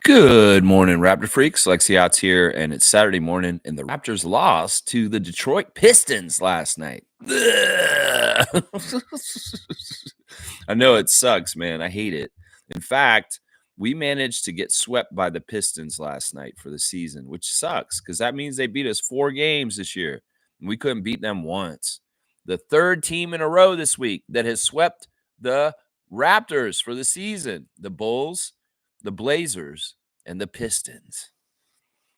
Good morning, Raptor Freaks. Lexi Out's here, and it's Saturday morning, and the Raptors lost to the Detroit Pistons last night. I know it sucks, man. I hate it. In fact, we managed to get swept by the Pistons last night for the season, which sucks because that means they beat us 4 games this year, and we couldn't beat them once. The third team in a row this week that has swept the Raptors for the season. The Bulls, the Blazers, and the Pistons.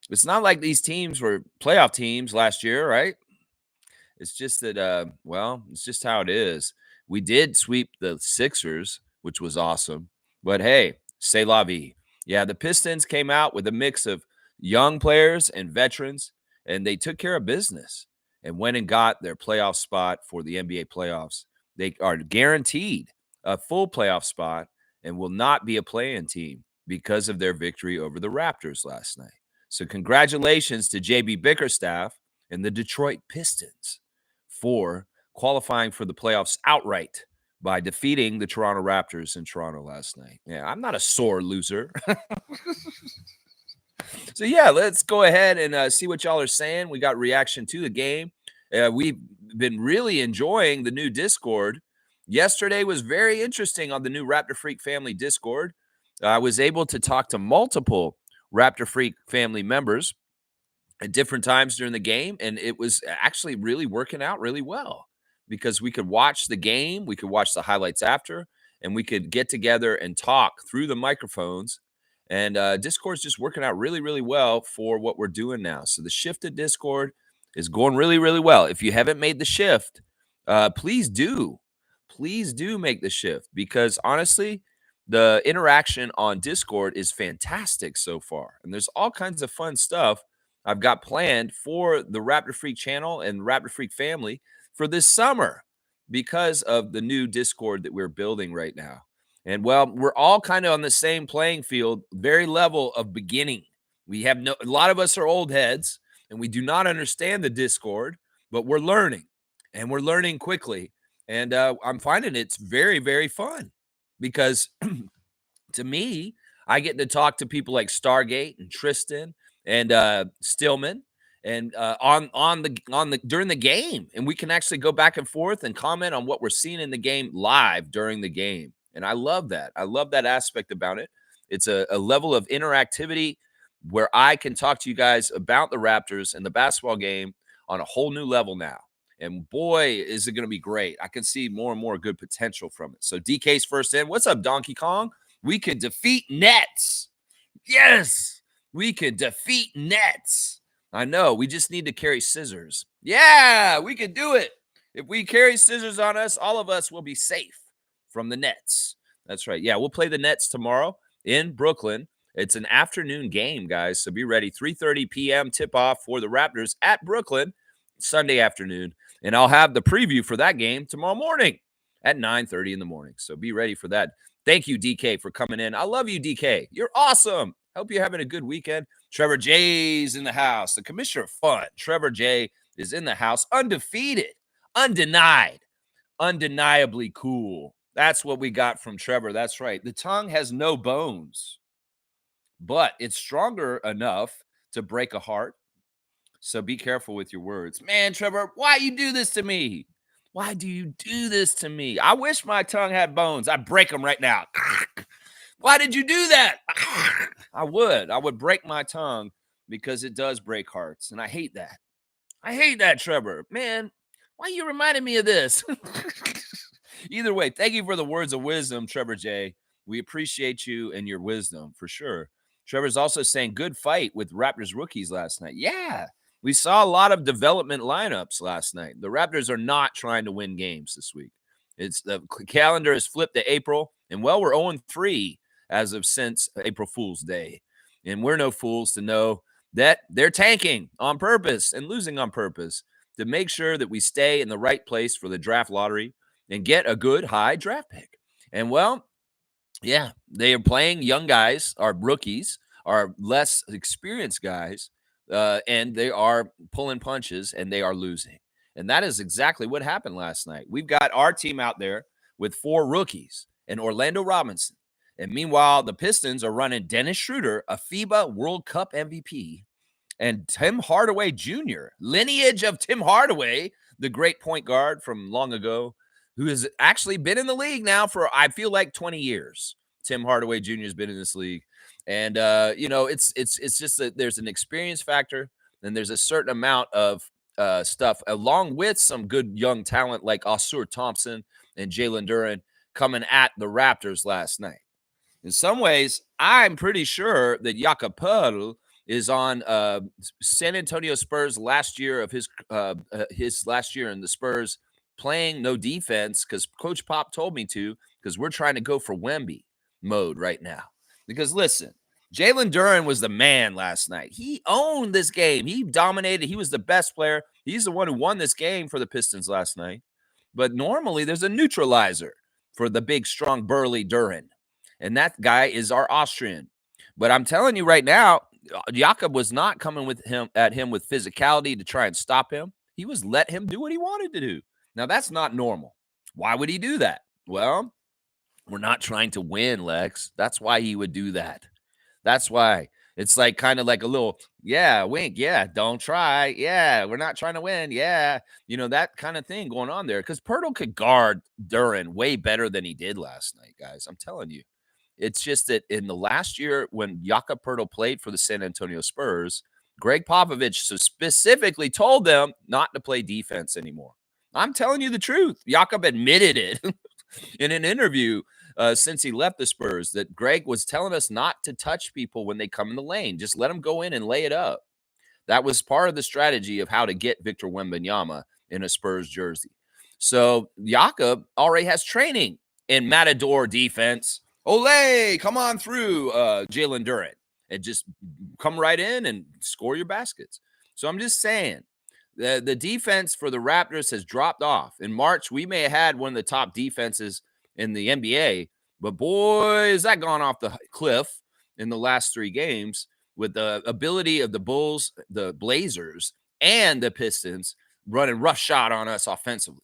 It's not like these teams were playoff teams last year, right? It's just that, it's just how it is. We did sweep the Sixers, which was awesome. But hey, c'est la vie. Yeah, the Pistons came out with a mix of young players and veterans, and they took care of business and went and got their playoff spot for the NBA playoffs. They are guaranteed a full playoff spot and will not be a play-in team because of their victory over the Raptors last night. So congratulations to JB Bickerstaff and the Detroit Pistons for qualifying for the playoffs outright by defeating the Toronto Raptors in Toronto last night. Yeah, I'm not a sore loser. So, yeah, let's go ahead and see what y'all are saying. We got reaction to the game. We've been really enjoying the new Discord. Yesterday was very interesting on the new Raptor Freak family Discord. I was able to talk to multiple Raptor Freak family members at different times during the game, and it was actually really working out really well because we could watch the game, we could watch the highlights after, and we could get together and talk through the microphones. And Discord's just working out really, really well for what we're doing now. So the shift to Discord is going really, really well. If you haven't made the shift, please do. Please do make the shift because honestly, the interaction on Discord is fantastic so far. And there's all kinds of fun stuff I've got planned for the Raptor Freak channel and Raptor Freak family for this summer because of the new Discord that we're building right now. And well, we're all kind of on the same playing field, very level of beginning. A lot of us are old heads and we do not understand the Discord, but we're learning and we're learning quickly. And I'm finding it's very, very fun because to me, I get to talk to people like Stargate and Tristan and Stillman and on the during the game, and we can actually go back and forth and comment on what we're seeing in the game live during the game. And I love that. I love that aspect about it. It's a level of interactivity where I can talk to you guys about the Raptors and the basketball game on a whole new level now. And boy, is it going to be great. I can see more and more good potential from it. So DK's first in. What's up, Donkey Kong? We could defeat Nets. Yes, we could defeat Nets. I know. We just need to carry scissors. Yeah, we could do it. If we carry scissors on us, all of us will be safe from the Nets. That's right. Yeah, we'll play the Nets tomorrow in Brooklyn. It's an afternoon game, guys, so be ready. 3:30 p.m. tip-off for the Raptors at Brooklyn Sunday afternoon. And I'll have the preview for that game tomorrow morning at 9:30 in the morning. So be ready for that. Thank you, DK, for coming in. I love you, DK. You're awesome. Hope you're having a good weekend. Trevor J's in the house. The commissioner of fun, Trevor J, is in the house. Undefeated, undenied, undeniably cool. That's what we got from Trevor. That's right. The tongue has no bones, but it's stronger enough to break a heart. So be careful with your words. Man, Trevor, why you do this to me? Why do you do this to me? I wish my tongue had bones. I'd break them right now. Why did you do that? I would break my tongue because it does break hearts. And I hate that. I hate that, Trevor. Man, why you reminding me of this? Either way, thank you for the words of wisdom, Trevor J. We appreciate you and your wisdom for sure. Trevor's also saying good fight with Raptors rookies last night. Yeah. We saw a lot of development lineups last night. The Raptors are not trying to win games this week. It's the calendar is flipped to April, and well, we're 0-3 as of since April Fool's Day. And we're no fools to know that they're tanking on purpose and losing on purpose to make sure that we stay in the right place for the draft lottery and get a good high draft pick. And well, yeah, they are playing young guys, our rookies, our less experienced guys. And they are pulling punches and they are losing. And that is exactly what happened last night. We've got our team out there with 4 rookies and Orlando Robinson And meanwhile, the Pistons are running Dennis Schroeder, a FIBA World Cup MVP, and Tim Hardaway Jr., lineage of Tim Hardaway, the great point guard from long ago, who has actually been in the league now for, I feel like, 20 years. Tim Hardaway Jr. has been in this league. And, it's just that there's an experience factor, and there's a certain amount of stuff, along with some good young talent like Osur Thompson and Jalen Duren coming at the Raptors last night. In some ways, I'm pretty sure that Jakob Poeltl is on San Antonio Spurs last year of his last year in the Spurs playing no defense because Coach Pop told me to, because we're trying to go for Wemby mode right now. Because listen, Jalen Duren was the man last night. He owned this game. He dominated. He was the best player. He's the one who won this game for the Pistons last night. But normally there's a neutralizer for the big, strong, burly Duren. And that guy is our Austrian. But I'm telling you right now, Jakob was not coming at him with physicality to try and stop him. He was let him do what he wanted to do. Now, that's not normal. Why would he do that? Well, we're not trying to win, Lex. That's why he would do that. That's why. It's like kind of like a little, yeah, wink. Yeah, don't try. Yeah, we're not trying to win. Yeah, that kind of thing going on there. Because Poeltl could guard Duren way better than he did last night, guys. I'm telling you. It's just that in the last year when Jakob Poeltl played for the San Antonio Spurs, Greg Popovich specifically told them not to play defense anymore. I'm telling you the truth. Jakob admitted it in an interview since he left the Spurs, that Greg was telling us not to touch people when they come in the lane. Just let them go in and lay it up. That was part of the strategy of how to get Victor Wembanyama in a Spurs jersey. So Jakob already has training in Matador defense. Ole, come on through, Jalen Duren, and just come right in and score your baskets. So I'm just saying, the defense for the Raptors has dropped off. In March, we may have had one of the top defenses in the NBA, but boy, has that gone off the cliff in the last 3 games with the ability of the Bulls, the Blazers, and the Pistons running roughshod on us offensively.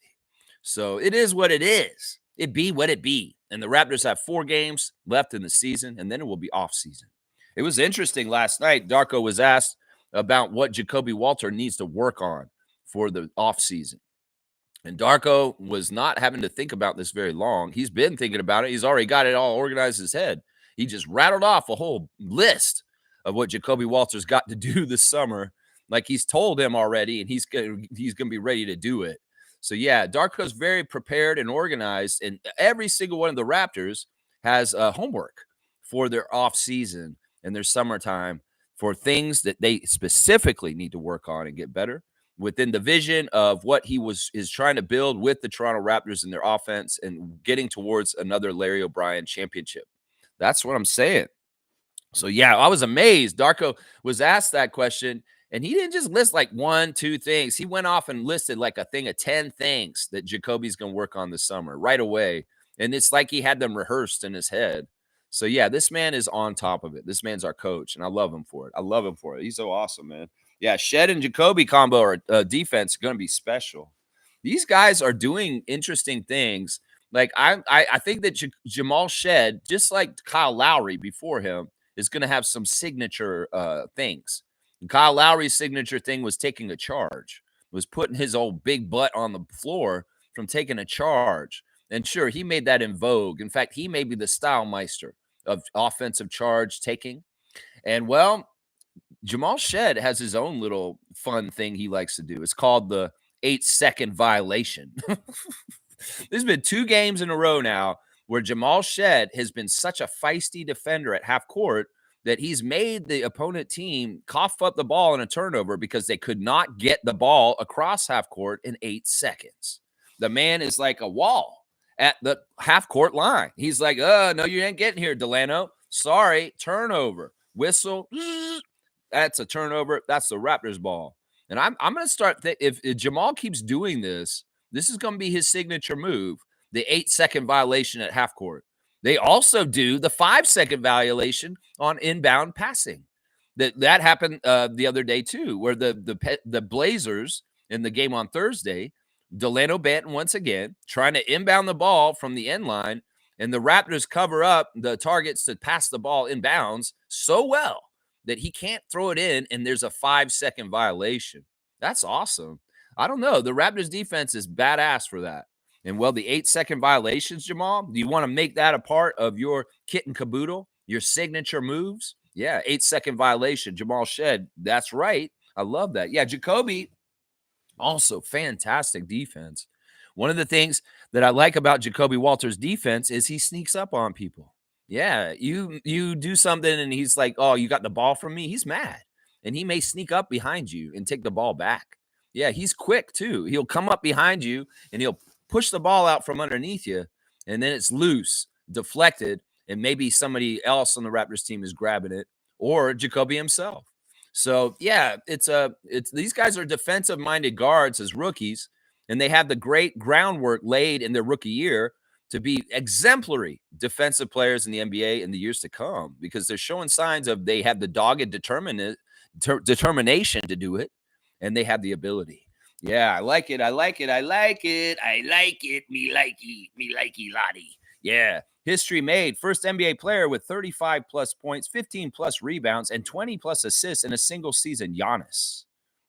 So it is what it is. It be what it be. And the Raptors have 4 games left in the season, and then it will be off season. It was interesting last night. Darko was asked about what Jacoby Walter needs to work on for the off season. And Darko was not having to think about this very long. He's been thinking about it. He's already got it all organized in his head. He just rattled off a whole list of what Jacoby Walter's got to do this summer, like he's told him already, and he's going to be ready to do it. So, yeah, Darko's very prepared and organized, and every single one of the Raptors has homework for their off season and their summertime for things that they specifically need to work on and get better within the vision of what he is trying to build with the Toronto Raptors and their offense and getting towards another Larry O'Brien championship. That's what I'm saying. So, yeah, I was amazed. Darko was asked that question, and he didn't just list like 1, 2 things. He went off and listed like a thing of 10 things that Jacoby's going to work on this summer right away. And it's like he had them rehearsed in his head. So, yeah, this man is on top of it. This man's our coach, and I love him for it. I love him for it. He's so awesome, man. Yeah, Shed and Jacoby combo or defense is going to be special. These guys are doing interesting things. Like I think that Jamal Shed, just like Kyle Lowry before him, is going to have some signature things. And Kyle Lowry's signature thing was taking a charge, was putting his old big butt on the floor from taking a charge. And sure, he made that in vogue. In fact, he may be the style meister of offensive charge taking. And well, Jamal Shed has his own little fun thing he likes to do. It's called the 8-second violation. There's been 2 games in a row now where Jamal Shed has been such a feisty defender at half court that he's made the opponent team cough up the ball in a turnover because they could not get the ball across half court in 8 seconds. The man is like a wall at the half court line. He's like, no, you ain't getting here, Delano. Sorry, turnover. Whistle. That's a turnover. That's the Raptors ball. And I'm going to start if Jamal keeps doing this, this is going to be his signature move, the 8-second violation at half court. They also do the 5-second violation on inbound passing. That happened the other day too, where the Blazers in the game on Thursday, Delano Banton once again trying to inbound the ball from the end line, And the Raptors cover up the targets to pass the ball in bounds so well that he can't throw it in, and there's a 5-second violation. That's awesome. I don't know. The Raptors defense is badass for that. And well, the 8-second violations, Jamal, do you want to make that a part of your kit and caboodle, your signature moves? Yeah, 8-second violation. Jamal Shed. That's right. I love that. Yeah, Jacoby, also fantastic defense. One of the things that I like about Jacoby Walters' defense is he sneaks up on people. Yeah, you do something and he's like, "Oh, you got the ball from me." He's mad. And he may sneak up behind you and take the ball back. Yeah, he's quick too. He'll come up behind you and he'll push the ball out from underneath you, and then it's loose, deflected, and maybe somebody else on the Raptors team is grabbing it, or Jacoby himself. So yeah, it's these guys are defensive minded guards as rookies, and they have the great groundwork laid in their rookie year to be exemplary defensive players in the NBA in the years to come, because they're showing signs of they have the dogged determination to do it, and they have the ability. Yeah, I like it. I like it. I like it. I like it. Me likey. Me likey lottie. Yeah. History made. First NBA player with 35 plus points, 15 plus rebounds, and 20 plus assists in a single season. Giannis.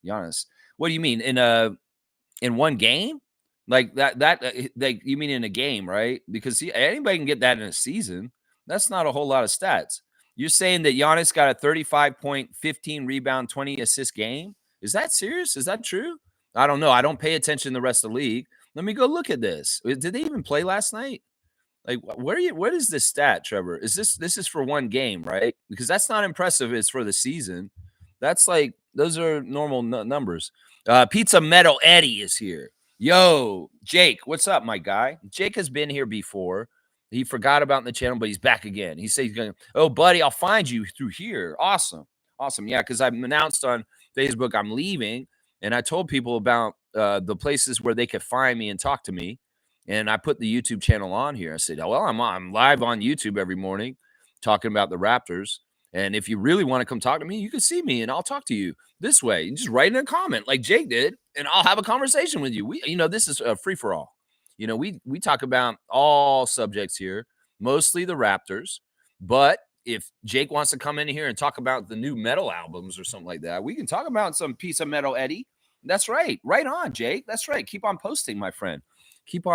Giannis. What do you mean? In one game? Like like you mean in a game, right? Because anybody can get that in a season. That's not a whole lot of stats. You're saying that Giannis got a 35 point, 15 rebound, 20 assist game? Is that serious? Is that true? I don't know. I don't pay attention to the rest of the league. Let me go look at this. Did they even play last night? Like, what is this stat, Trevor? Is this is for one game, right? Because that's not impressive. It's for the season. That's like those are normal numbers. Pizza Metal Eddie is here. Yo, Jake, what's up, my guy? Jake has been here before. He forgot about the channel, but he's back again. He said he's going, "Oh, buddy, I'll find you through here." Awesome. Awesome. Yeah, because I've announced on Facebook I'm leaving, and I told people about the places where they could find me and talk to me. And I put the YouTube channel on here. I said, "Well, I'm live on YouTube every morning talking about the Raptors. And if you really want to come talk to me, you can see me and I'll talk to you this way. You just write in a comment like Jake did, and I'll have a conversation with you. This is a free for all. We talk about all subjects here, mostly the Raptors. But if Jake wants to come in here and talk about the new metal albums or something like that, we can talk about some piece of metal, Eddie. That's right. Right on, Jake. That's right. Keep on posting, my friend. Keep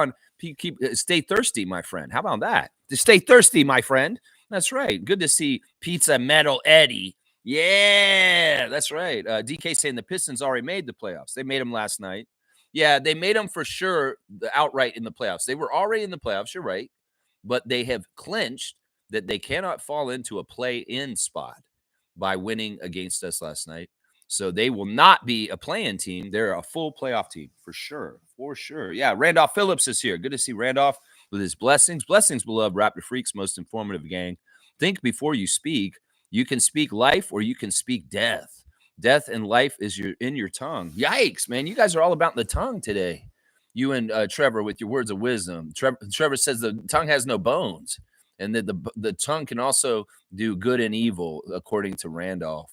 stay thirsty, my friend. How about that? To stay thirsty, my friend. That's right. Good to see Pizza Metal Eddie. Yeah, that's right. DK saying the Pistons already made the playoffs. They made them last night. Yeah, they made them for sure outright in the playoffs. They were already in the playoffs. You're right. But they have clinched that they cannot fall into a play-in spot by winning against us last night. So they will not be a play-in team. They're a full playoff team for sure. For sure. Yeah, Randolph Phillips is here. Good to see Randolph with his blessings. Blessings, beloved Raptor Freaks, most informative gang. Think before you speak. You can speak life or you can speak death. Death and life is in your tongue. Yikes, man. You guys are all about the tongue today. You and Trevor with your words of wisdom. Trevor says the tongue has no bones, and that the tongue can also do good and evil, according to Randolph.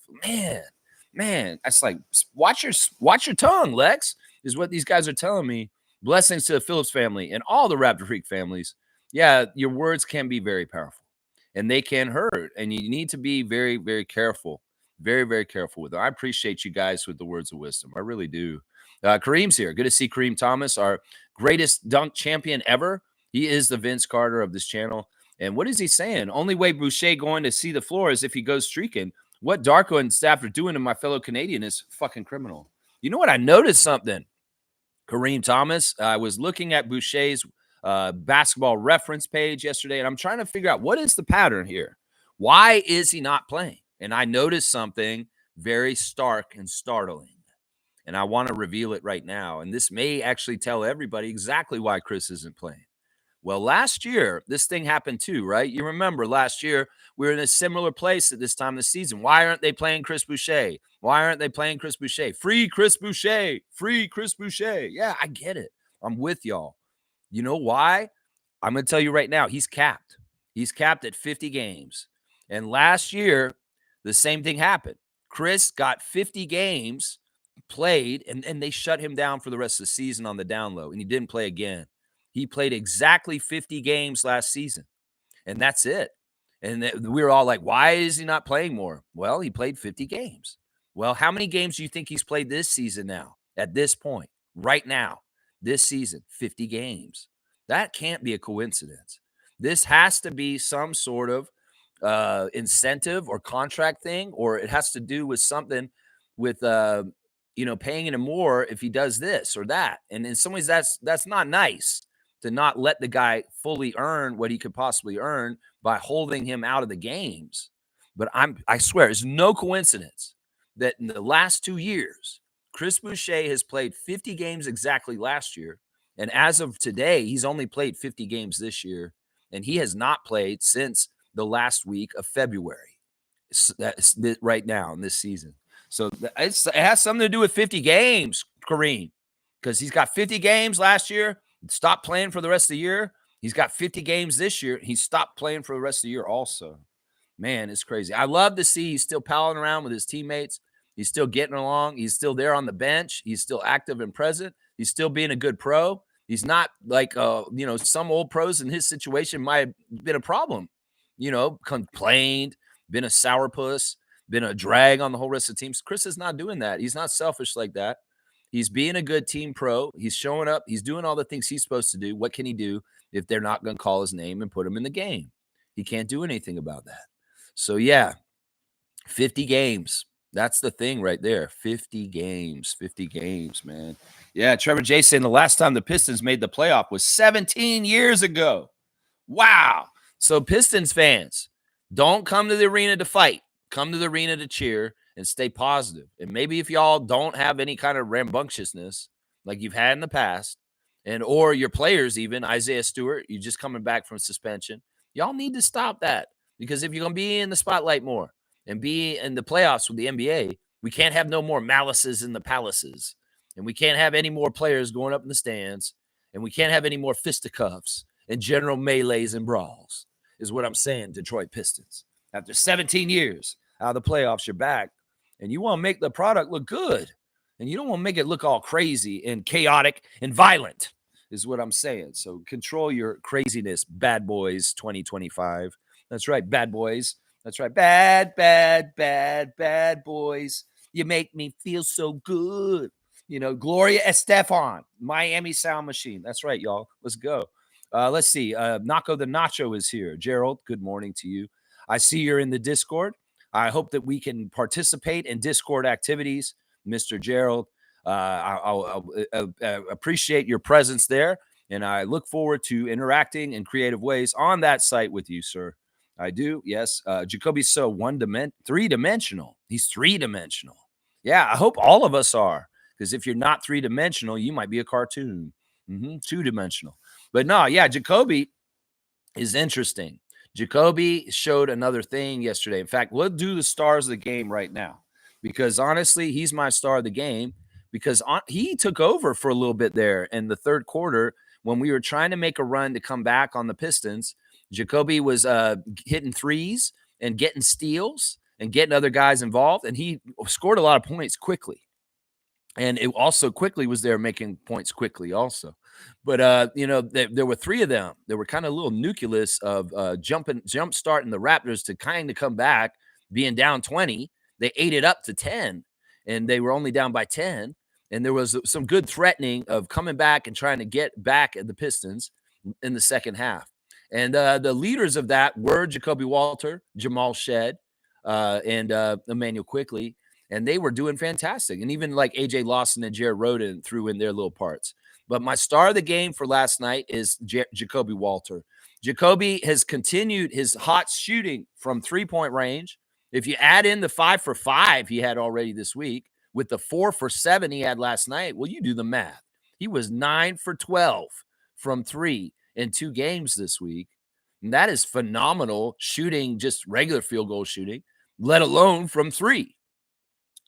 Man, that's like watch your tongue, Lex, is what these guys are telling me. Blessings to the Phillips family and all the Raptor Freak families. Yeah, your words can be very powerful, and they can hurt, and you need to be very, very careful, very, very careful with them. I appreciate you guys with the words of wisdom. I really do. Kareem's here. Good to see Kareem Thomas, our greatest dunk champion ever. He is the Vince Carter of this channel. And what is he saying? Only way Boucher going to see the floor is if he goes streaking. What Darko and staff are doing to my fellow Canadian is fucking criminal. You know what? I noticed something, Kareem Thomas. I was looking at Boucher's basketball reference page yesterday, and I'm trying to figure out what is the pattern here. Why is he not playing? And I noticed something very stark and startling, and I want to reveal it right now. And this may actually tell everybody exactly why Chris isn't playing. Well, last year, this thing happened too, right? You remember last year, we were in a similar place at this time of the season. Why aren't they playing Chris Boucher? Why aren't they playing Chris Boucher? Free Chris Boucher. Free Chris Boucher. Yeah, I get it. I'm with y'all. You know why? I'm going to tell you right now, he's capped. He's capped at 50 games. And last year, the same thing happened. Chris got 50 games played, and they shut him down for the rest of the season on the down low, and he didn't play again. He played exactly 50 games last season. and that's it. And we were all like, why is he not playing more? Well, he played 50 games. Well, how many games do you think he's played this season now, at this point, right now, this season? 50 games. That can't be a coincidence. This has to be some sort of incentive or contract thing, or it has to do with something with paying him more if he does this or that. And in some ways, that's not nice to not let the guy fully earn what he could possibly earn by holding him out of the games. But I swear, it's no coincidence that in the last 2 years, Chris Boucher has played 50 games exactly last year. And as of today, he's only played 50 games this year. And he has not played since the last week of February. That's right now in this season. So it has something to do with 50 games, Kareem, because he's got 50 games last year, stopped playing for the rest of the year. He's got 50 games this year. He stopped playing for the rest of the year also. Man, it's crazy. I love to see he's still palling around with his teammates. He's still getting along. He's still there on the bench. He's still active and present. He's still being a good pro. He's not like, some old pros in his situation might have been a problem, complained, been a sourpuss, been a drag on the whole rest of the teams. Chris is not doing that. He's not selfish like that. He's being a good team pro. He's showing up. He's doing all the things he's supposed to do. What can he do if they're not going to call his name and put him in the game? He can't do anything about that. So, yeah, 50 games. That's the thing right there. 50 games, man. Yeah, Trevor J saying the last time the Pistons made the playoff was 17 years ago. Wow. So Pistons fans, don't come to the arena to fight. Come to the arena to cheer and stay positive. And maybe if y'all don't have any kind of rambunctiousness like you've had in the past, or your players even, Isaiah Stewart, you're just coming back from suspension, y'all need to stop that. Because if you're going to be in the spotlight more and be in the playoffs with the NBA, we can't have no more malices in the palaces. And we can't have any more players going up in the stands. And we can't have any more fisticuffs and general melees and brawls, is what I'm saying, Detroit Pistons. After 17 years out of the playoffs, you're back. And you want to make the product look good. And you don't want to make it look all crazy and chaotic and violent, is what I'm saying. So control your craziness, bad boys 2025. That's right, bad boys. That's right, bad boys. You make me feel so good. Gloria Estefan, Miami Sound Machine. That's right, y'all. Let's go. Let's see. Naco the Nacho is here. Gerald, good morning to you. I see you're in the Discord. I hope that we can participate in Discord activities, Mr. Gerald. I'll appreciate your presence there, and I look forward to interacting in creative ways on that site with you, sir. I do, yes. Jacoby's so three-dimensional. He's three-dimensional. Yeah, I hope all of us are, because if you're not three-dimensional, you might be a cartoon. Two-dimensional. But no, yeah, Jacoby is interesting. Jacoby showed another thing yesterday. In fact, we'll do the stars of the game right now, because honestly, he's my star of the game, because he took over for a little bit there in the third quarter when we were trying to make a run to come back on the Pistons. Jacoby was hitting threes and getting steals and getting other guys involved, and he scored a lot of points quickly. And it also quickly was there making points quickly also. But, there were three of them. There were kind of a little nucleus of jump starting the Raptors to kind of come back, being down 20. They ate it up to 10, and they were only down by 10. And there was some good threatening of coming back and trying to get back at the Pistons in the second half. And the leaders of that were Jacoby Walter, Jamal Shed, and Emmanuel Quickley. And they were doing fantastic. And even like AJ Lawson and Jared Rhoden threw in their little parts. But my star of the game for last night is Jacoby Walter. Jacoby has continued his hot shooting from three-point range. If you add in the 5 for 5 he had already this week, with the 4 for 7 he had last night, well, you do the math. He was 9 for 12 from 3 in 2 games this week. And that is phenomenal shooting, just regular field goal shooting, let alone from 3.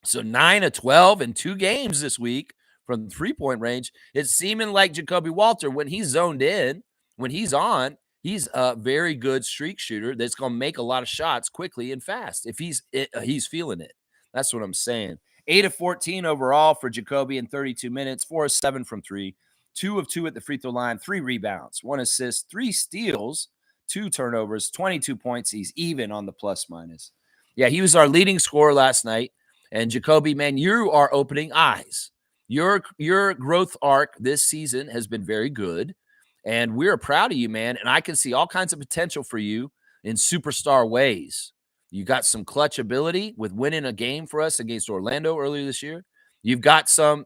So 9 of 12 in 2 games this week from three-point range. It's seeming like Jacoby Walter, when he's zoned in, when he's on, he's a very good streak shooter that's going to make a lot of shots quickly and fast if he's feeling it. That's what I'm saying. 8 of 14 overall for Jacoby in 32 minutes, 4 of 7 from 3, 2 of 2 at the free throw line, 3 rebounds, 1 assist, 3 steals, 2 turnovers, 22 points. He's even on the plus minus. Yeah, he was our leading scorer last night. And Jacoby, man, you are opening eyes. Your growth arc this season has been very good. And we're proud of you, man. And I can see all kinds of potential for you in superstar ways. You got some clutch ability with winning a game for us against Orlando earlier this year. You've got some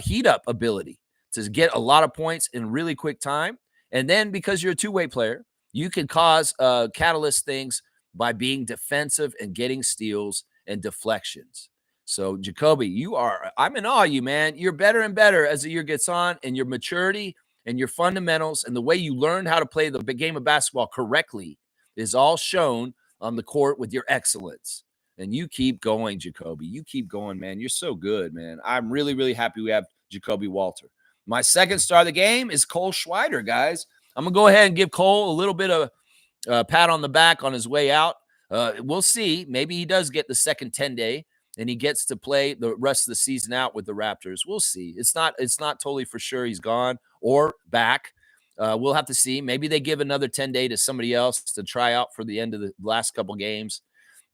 heat up ability to get a lot of points in really quick time. And then because you're a two-way player, you can cause catalyst things by being defensive and getting steals and deflections. So, Jacoby, I'm in awe of you, man. You're better and better as the year gets on, and your maturity and your fundamentals and the way you learn how to play the game of basketball correctly is all shown on the court with your excellence. And you keep going, Jacoby. You keep going, man. You're so good, man. I'm really, really happy we have Jacoby Walter. My second star of the game is Cole Schwider, guys. I'm going to go ahead and give Cole a little bit of pat on the back on his way out. We'll see. Maybe he does get the second 10-day and he gets to play the rest of the season out with the Raptors. We'll see. It's not totally for sure he's gone or back. We'll have to see. Maybe they give another 10-day to somebody else to try out for the end of the last couple games.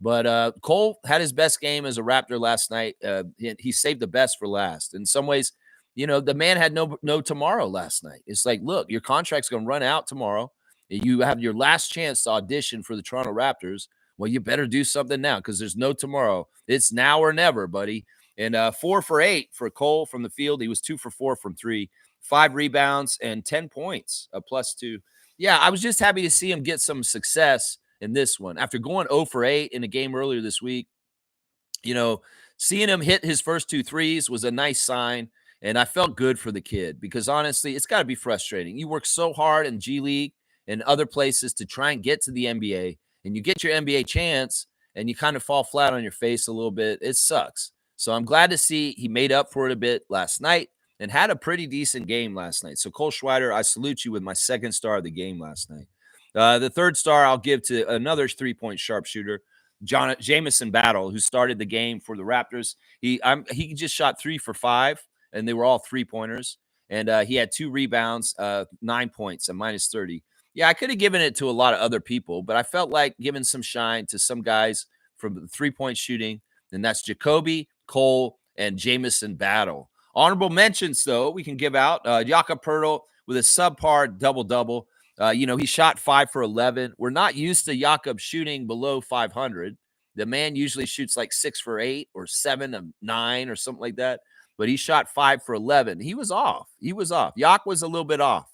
But Cole had his best game as a Raptor last night. He saved the best for last. In some ways, the man had no tomorrow last night. It's like, look, your contract's going to run out tomorrow. You have your last chance to audition for the Toronto Raptors. Well, you better do something now because there's no tomorrow. It's now or never, buddy. And 4 for 8 for Cole from the field. He was 2 for 4 from 3, 5 rebounds and 10 points, a +2. Yeah, I was just happy to see him get some success in this one. After going 0 for 8 in a game earlier this week, seeing him hit his first 2 threes was a nice sign. And I felt good for the kid because honestly, it's got to be frustrating. You work so hard in G League and other places to try and get to the NBA, and you get your NBA chance and you kind of fall flat on your face a little bit. It sucks. So I'm glad to see he made up for it a bit last night and had a pretty decent game last night. So Cole Schwider, I salute you with my second star of the game last night. The third star I'll give to another three-point sharpshooter, Jamison Battle, who started the game for the Raptors. He just shot 3 for 5, and they were all three-pointers. And he had 2 rebounds, 9 points, a -30. Yeah, I could have given it to a lot of other people, but I felt like giving some shine to some guys from the three-point shooting, and that's Jacoby, Cole, and Jamison Battle. Honorable mentions, though, we can give out. Jakob Poeltl with a subpar double-double. He shot 5 for 11. We're not used to Jakob shooting below 500. The man usually shoots like 6 for 8 or 7 of 9 or something like that, but he shot 5 for 11. He was off. Yak was a little bit off.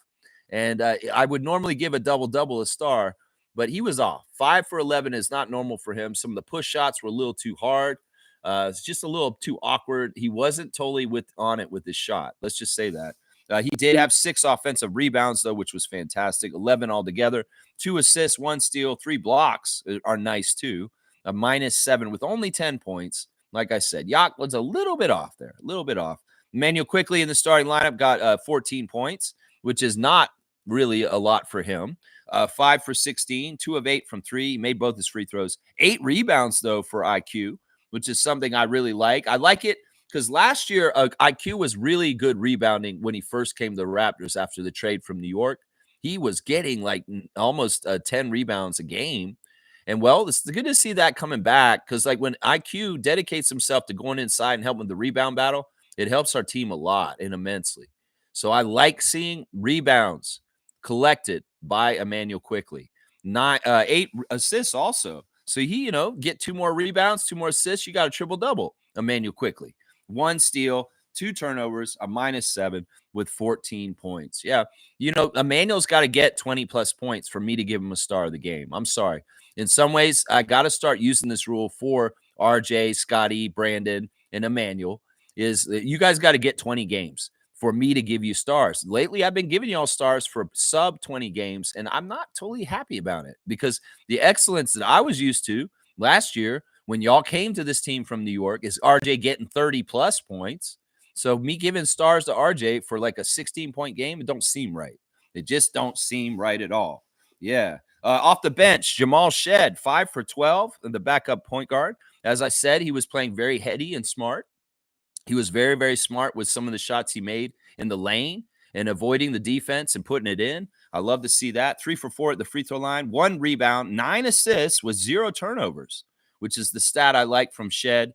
And I would normally give a double-double a star, but he was off. 5 for 11 is not normal for him. Some of the push shots were a little too hard. It's just a little too awkward. He wasn't totally on it with his shot. Let's just say that. He did have 6 offensive rebounds, though, which was fantastic. 11 altogether. 2 assists, 1 steal, 3 blocks are nice, too. A -7 with only 10 points. Like I said, Yak was a little bit off there. A little bit off. Emmanuel quickly in the starting lineup got 14 points, which is not really a lot for him. 5 for 16, 2 of 8 from 3. He made both his free throws. 8 rebounds, though, for IQ, which is something I really like. I like it because last year, IQ was really good rebounding when he first came to the Raptors after the trade from New York. He was getting like almost 10 rebounds a game. And, well, it's good to see that coming back because, like, when IQ dedicates himself to going inside and helping with the rebound battle, it helps our team a lot and immensely. So I like seeing rebounds collected by Emmanuel quickly. 8 assists also. So he, get 2 more rebounds, 2 more assists. You got a triple-double, Emmanuel quickly. 1 steal, 2 turnovers, a -7 with 14 points. Yeah, Emmanuel's got to get 20-plus points for me to give him a star of the game. I'm sorry. In some ways, I got to start using this rule for RJ, Scotty, Brandon, and Emmanuel, is that you guys got to get 20 games for me to give you stars. Lately, I've been giving y'all stars for sub 20 games, and I'm not totally happy about it because the excellence that I was used to last year when y'all came to this team from New York is RJ getting 30-plus points. So me giving stars to RJ for like a 16-point game, it don't seem right. It just don't seem right at all. Yeah. Off the bench, Jamal Shed, 5 for 12, and the backup point guard. As I said, he was playing very heady and smart. He was very, very smart with some of the shots he made in the lane and avoiding the defense and putting it in. I love to see that. 3 for 4 at the free throw line, 1 rebound, 9 assists with 0 turnovers, which is the stat I like from Shed.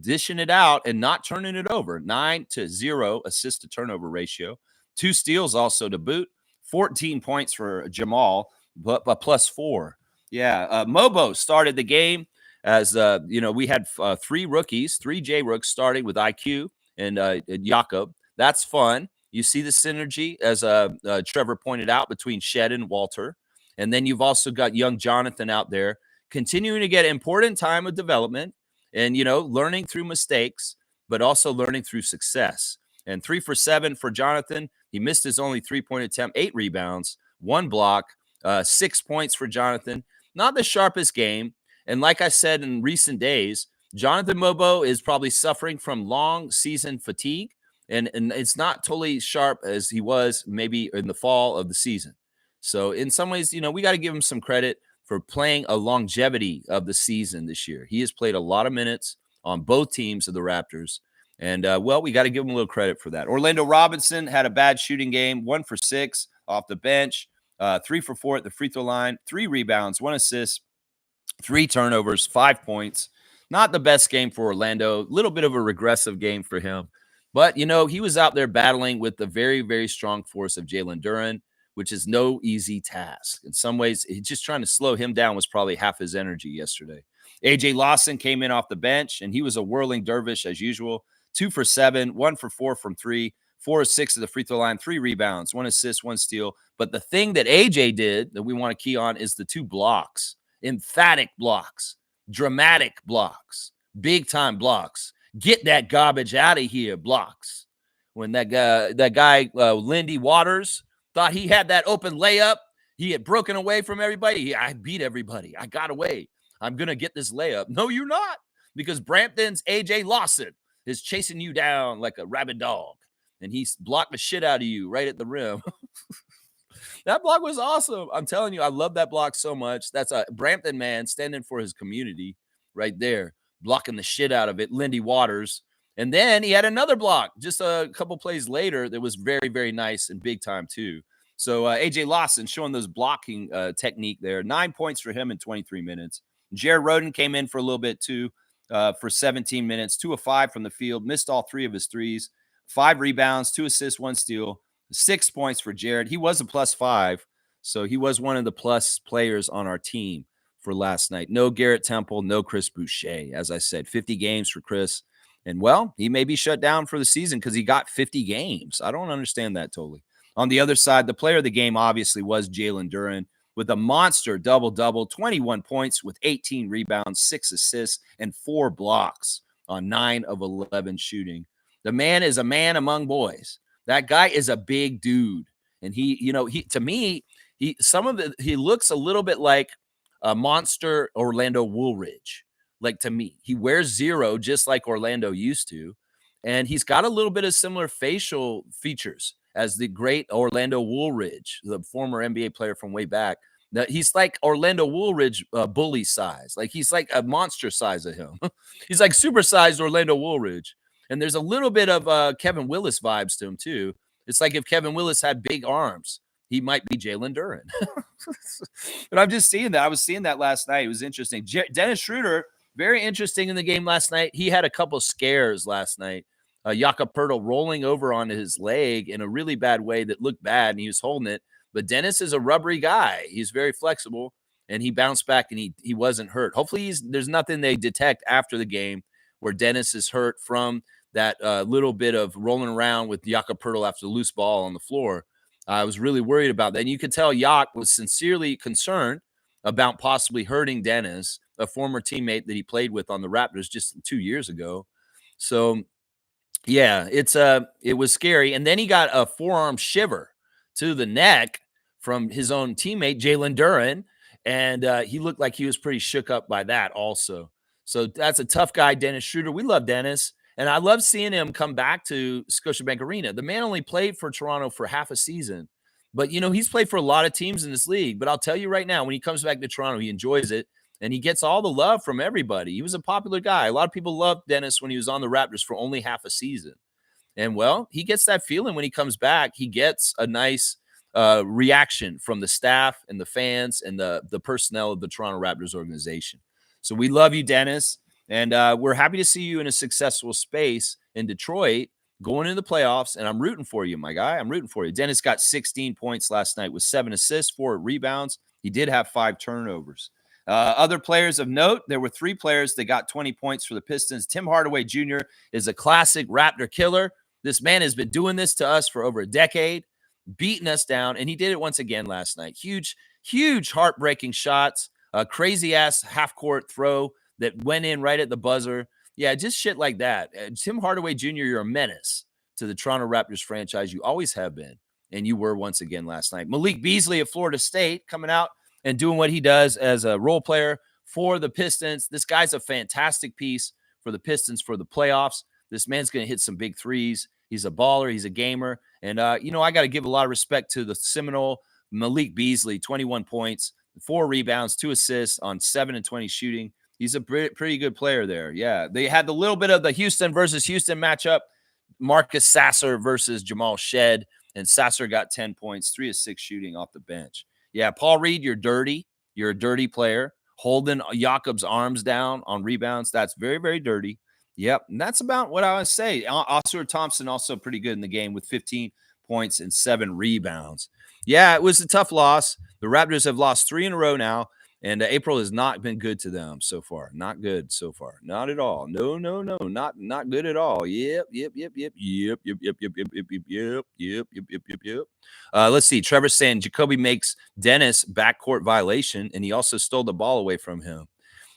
Dishing it out and not turning it over. 9-0 assist to turnover ratio. 2 steals also to boot. 14 points for Jamal, but +4. Yeah, Mobo started the game as we had 3 rookies, 3 J-Rooks starting with IQ and Jakob. That's fun. You see the synergy, as Trevor pointed out, between Shed and Walter. And then you've also got young Jonathan out there continuing to get important time of development and, learning through mistakes, but also learning through success. And 3 for 7 for Jonathan. He missed his only 3-point attempt, 8 rebounds, 1 block, 6 points for Jonathan. Not the sharpest game. And like I said in recent days, Jonathan Mobo is probably suffering from long season fatigue. And it's not totally sharp as he was maybe in the fall of the season. So in some ways, we got to give him some credit for playing a longevity of the season this year. He has played a lot of minutes on both teams of the Raptors. And, we got to give him a little credit for that. Orlando Robinson had a bad shooting game, 1 for 6 off the bench, 3 for 4 at the free throw line, 3 rebounds, 1 assist, 3 turnovers, 5 points. Not the best game for Orlando. A little bit of a regressive game for him. But, he was out there battling with the very, very strong force of Jalen Duren, which is no easy task. In some ways, just trying to slow him down was probably half his energy yesterday. A.J. Lawson came in off the bench, and he was a whirling dervish as usual. 2 for 7, 1 for 4 from 3, 4 of 6 at the free throw line, 3 rebounds, 1 assist, 1 steal. But the thing that A.J. did that we want to key on is the 2 blocks. Emphatic blocks, dramatic blocks, big-time blocks. Get that garbage out of here blocks. When that guy Lindy Waters, thought he had that open layup, he had broken away from everybody. I beat everybody. I got away. I'm going to get this layup. No, you're not, because Brampton's A.J. Lawson is chasing you down like a rabid dog, and he's blocked the shit out of you right at the rim. That block was awesome. I'm telling you, I love that block so much. That's a Brampton man standing for his community right there, blocking the shit out of it, Lindy Waters. And then he had another block just a couple plays later that was very, very nice and big time too. So A.J. Lawson showing those blocking technique there. 9 points for him in 23 minutes. Jared Rhoden came in for a little bit too for 17 minutes. 2 of 5 from the field. Missed all 3 of his threes. 5 rebounds, 2 assists, 1 steal. 6 points for Jared. He was a +5, so he was one of the plus players on our team for last night. No Garrett Temple, no Chris Boucher. As I said, 50 games for Chris. And, he may be shut down for the season because he got 50 games. I don't understand that totally. On the other side, the player of the game obviously was Jalen Duren with a monster double-double, 21 points with 18 rebounds, 6 assists, and 4 blocks on 9 of 11 shooting. The man is a man among boys. That guy is a big dude. And he to me, he looks a little bit like a monster Orlando Woolridge. Like, to me, he wears 0 just like Orlando used to. And he's got a little bit of similar facial features as the great Orlando Woolridge, the former NBA player from way back. He's like Orlando Woolridge bully size. Like, he's like a monster size of him. He's like supersized Orlando Woolridge. And there's a little bit of Kevin Willis vibes to him, too. It's like if Kevin Willis had big arms, he might be Jalen Duren. But I'm just seeing that. I was seeing that last night. It was interesting. Dennis Schroeder, very interesting in the game last night. He had a couple scares last night. Jakob Poeltl rolling over on his leg in a really bad way that looked bad, and he was holding it. But Dennis is a rubbery guy. He's very flexible, and he bounced back, and he wasn't hurt. Hopefully there's nothing they detect after the game where Dennis is hurt from that little bit of rolling around with Jakob Poeltl after the loose ball on the floor. I was really worried about that. And you could tell Jak was sincerely concerned about possibly hurting Dennis, a former teammate that he played with on the Raptors just 2 years ago. So, yeah, it was scary. And then he got a forearm shiver to the neck from his own teammate, Jalen Duren. And he looked like he was pretty shook up by that also. So that's a tough guy, Dennis Schroeder. We love Dennis. And I love seeing him come back to Scotiabank Arena. The man only played for Toronto for half a season. But, he's played for a lot of teams in this league. But I'll tell you right now, when he comes back to Toronto, he enjoys it. And he gets all the love from everybody. He was a popular guy. A lot of people loved Dennis when he was on the Raptors for only half a season. And, he gets that feeling when he comes back. He gets a nice reaction from the staff and the fans and the personnel of the Toronto Raptors organization. So we love you, Dennis, and we're happy to see you in a successful space in Detroit going into the playoffs, and I'm rooting for you, my guy. I'm rooting for you. Dennis got 16 points last night with 7 assists, 4 rebounds. He did have 5 turnovers. Other players of note, there were 3 players that got 20 points for the Pistons. Tim Hardaway Jr. is a classic Raptor killer. This man has been doing this to us for over a decade, beating us down, and he did it once again last night. Huge heartbreaking shots, a crazy-ass half-court throw that went in right at the buzzer. Yeah, just shit like that. Tim Hardaway Jr., you're a menace to the Toronto Raptors franchise. You always have been, and you were once again last night. Malik Beasley of Florida State coming out and doing what he does as a role player for the Pistons. This guy's a fantastic piece for the Pistons for the playoffs. This man's going to hit some big threes. He's a baller. He's a gamer. And, I got to give a lot of respect to the Seminole Malik Beasley, 21 points, 4 rebounds, 2 assists on 7 and 20 shooting. He's a pretty good player there. Yeah, they had the little bit of the Houston versus Houston matchup, Marcus Sasser versus Jamal Shed, and Sasser got 10 points, 3 of 6 shooting off the bench. Yeah, Paul Reed, you're dirty. You're a dirty player. Holding Jakob's arms down on rebounds, that's very, very dirty. Yep, and that's about what I would say. Oscar Thompson also pretty good in the game with 15 points and 7 rebounds. Yeah, it was a tough loss. The Raptors have lost 3 in a row now, and April has not been good to them so far. Not good so far. Not at all. No, not good at all. Yep. Let's see. Trevor's saying Jacoby makes Dennis backcourt violation, and he also stole the ball away from him.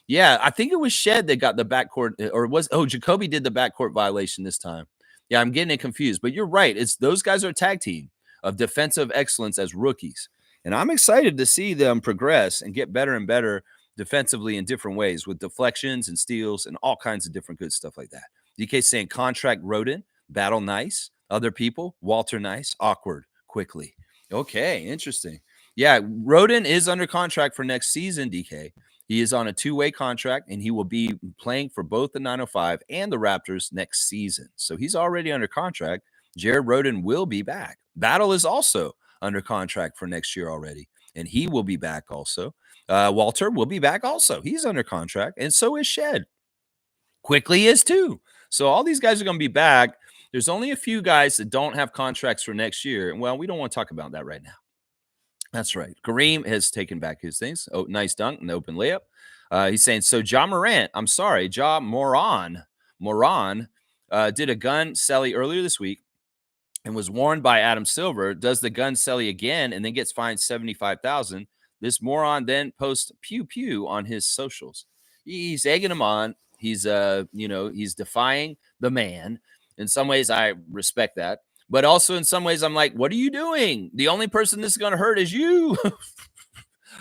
Yeah, I think it was Shed that got the backcourt, or Jacoby did the backcourt violation this time. Yeah, I'm getting it confused, but you're right. It's those guys are a tag team of defensive excellence as rookies. And I'm excited to see them progress and get better and better defensively in different ways with deflections and steals and all kinds of different good stuff like that. DK saying contract Rodent, battle nice, other people, Walter nice, awkward, quickly. Okay, interesting. Yeah, Rodent is under contract for next season, DK. He is on a 2-way contract, and he will be playing for both the 905 and the Raptors next season. So he's already under contract. Jared Rodent will be back. Battle is also under contract for next year already, and he will be back also. Walter will be back also. He's under contract, and so is Shed. Quickly is too. So all these guys are going to be back. There's only a few guys that don't have contracts for next year, and well, we don't want to talk about that right now. That's right. Kareem has taken back his things. Oh, nice dunk, an open layup. He's saying, so Ja Morant, I'm sorry, Ja Moran did a gun celly earlier this week and was warned by Adam Silver, does the gun celly again and then gets fined $75,000. This moron then posts pew pew on his socials. He's egging him on. He's he's defying the man. In some ways, I respect that. But also in some ways, I'm like, what are you doing? The only person this is going to hurt is you.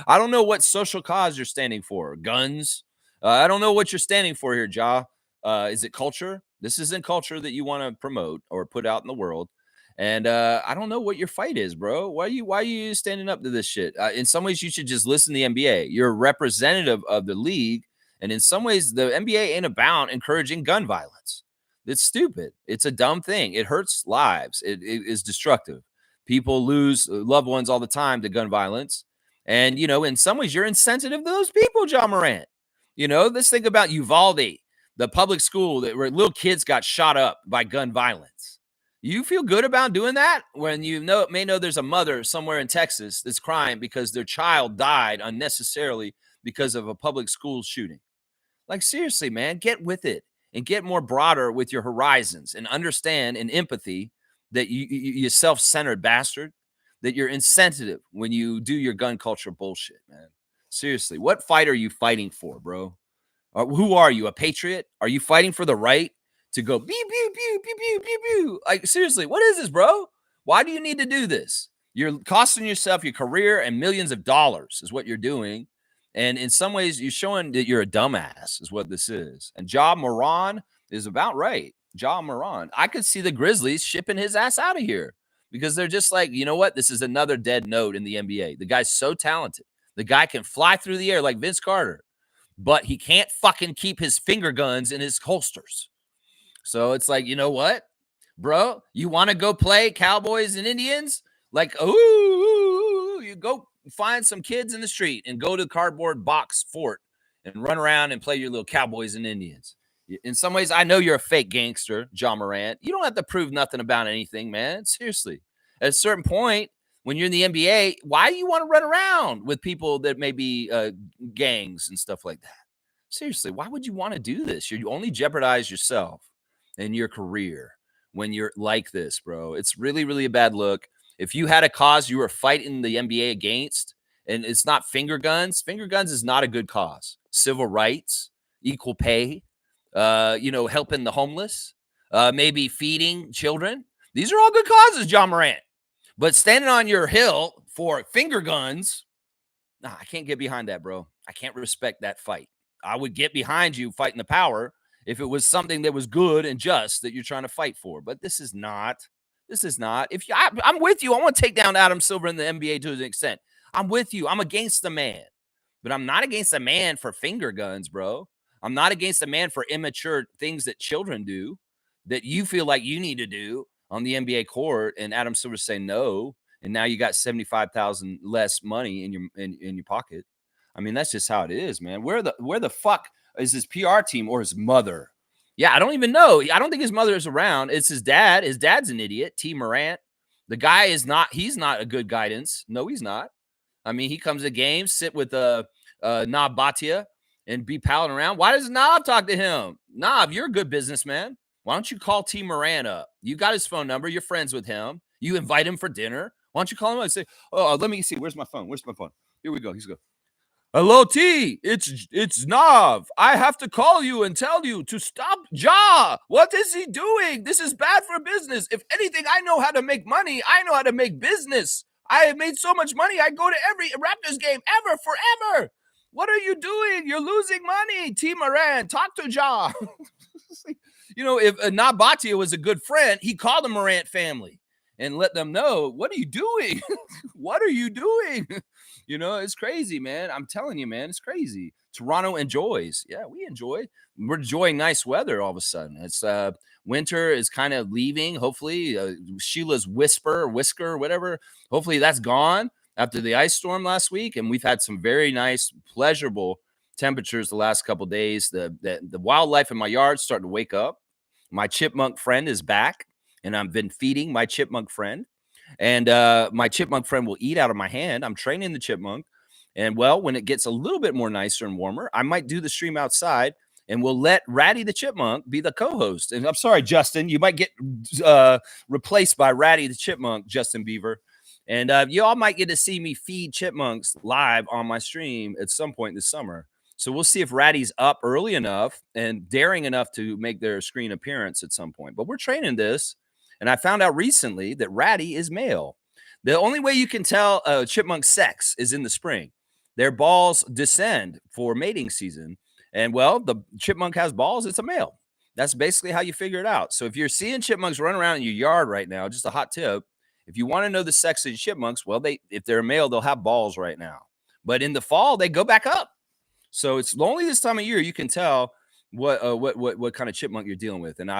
I don't know what social cause you're standing for. Guns. I don't know what you're standing for here, Ja. Is it culture? This isn't culture that you want to promote or put out in the world. And I don't know what your fight is, bro. Why are you standing up to this shit? In some ways, you should just listen to the NBA. You're a representative of the league. And in some ways, the NBA ain't about encouraging gun violence. It's stupid. It's a dumb thing. It hurts lives. It is destructive. People lose loved ones all the time to gun violence. And, in some ways, you're insensitive to those people, Ja Morant. Let's think about Uvalde, the public school where little kids got shot up by gun violence. You feel good about doing that when you may know there's a mother somewhere in Texas that's crying because their child died unnecessarily because of a public school shooting. Like, seriously, man, get with it and get more broader with your horizons and understand and empathy that you self-centered bastard, that you're insensitive when you do your gun culture bullshit, man. Seriously, what fight are you fighting for, bro? Who are you, a patriot? Are you fighting for the right to go pew, pew, pew, pew, pew, pew, pew? Like, seriously, what is this, bro? Why do you need to do this? You're costing yourself your career and millions of dollars is what you're doing. And in some ways, you're showing that you're a dumbass is what this is. And Ja Moran is about right. Ja Moran. I could see the Grizzlies shipping his ass out of here because they're just like, you know what? This is another dead note in the NBA. The guy's so talented. The guy can fly through the air like Vince Carter, but he can't fucking keep his finger guns in his holsters. So it's like, you know what, bro? You want to go play Cowboys and Indians? Like, ooh, You go find some kids in the street and go to the cardboard box fort and run around and play your little cowboys and Indians. In some ways, I know you're a fake gangster, John Morant. You don't have to prove nothing about anything, man. Seriously. At a certain point, when you're in the NBA, why do you want to run around with people that may be gangs and stuff like that? Seriously, why would you want to do this? You only jeopardize yourself and your career when you're like this, bro. It's really, really a bad look. If you had a cause you were fighting the NBA against, and it's not finger guns is not a good cause. Civil rights, equal pay, helping the homeless, maybe feeding children. These are all good causes, John Morant. But standing on your hill for finger guns, nah, I can't get behind that, bro. I can't respect that fight. I would get behind you fighting the power if it was something that was good and just that you're trying to fight for. But this is not. This is not. I'm with you. I want to take down Adam Silver in the NBA to an extent. I'm with you. I'm against the man. But I'm not against a man for finger guns, bro. I'm not against a man for immature things that children do that you feel like you need to do on the NBA court. And Adam Silver say no. And now you got 75,000 less money in your pocket. I mean, that's just how it is, man. Where the fuck is his PR team or his mother? Yeah, I don't even know. I don't think his mother is around. It's his dad. His dad's an idiot, T. Morant. The guy is not. He's not a good guidance. No, he's not. I mean, he comes to games, sit with Nab Bhatia and be palling around. Why does Nab talk to him? Nab, you're a good businessman. Why don't you call T. Morant up? You got his phone number. You're friends with him. You invite him for dinner. Why don't you call him up and say, oh, let me see. Where's my phone? Here we go. He's go. Hello, T. It's Nav. I have to call you and tell you to stop Ja. What is he doing? This is bad for business. If anything, I know how to make money. I know how to make business. I have made so much money. I go to every Raptors game ever, forever. What are you doing? You're losing money. T. Morant, talk to Ja. If Nab Bhatia was a good friend, he called the Morant family and let them know, what are you doing? What are you doing? It's crazy, man. I'm telling you, man, it's crazy. Toronto enjoys. Yeah, we enjoy. We're enjoying nice weather all of a sudden. It's winter is kind of leaving. Hopefully, Sheila's whisker, whatever. Hopefully that's gone after the ice storm last week. And we've had some very nice, pleasurable temperatures the last couple of days. The wildlife in my yard starting to wake up. My chipmunk friend is back, and I've been feeding my chipmunk friend. And my chipmunk friend will eat out of my hand. I'm training the chipmunk. And, well, when it gets a little bit more nicer and warmer, I might do the stream outside, and we'll let Ratty the chipmunk be the co-host. And I'm sorry, Justin, you might get replaced by Ratty the chipmunk, Justin Beaver. And you all might get to see me feed chipmunks live on my stream at some point this summer. So we'll see if Ratty's up early enough and daring enough to make their screen appearance at some point. But we're training this. And I found out recently that Ratty is male. The only way you can tell a chipmunk's sex is in the spring. Their balls descend for mating season. And, well, the chipmunk has balls, it's a male. That's basically how you figure it out. So if you're seeing chipmunks run around in your yard right now, just a hot tip, if you want to know the sex of chipmunks, well, if they're a male, they'll have balls right now. But in the fall, they go back up. So it's only this time of year you can tell what kind of chipmunk you're dealing with. And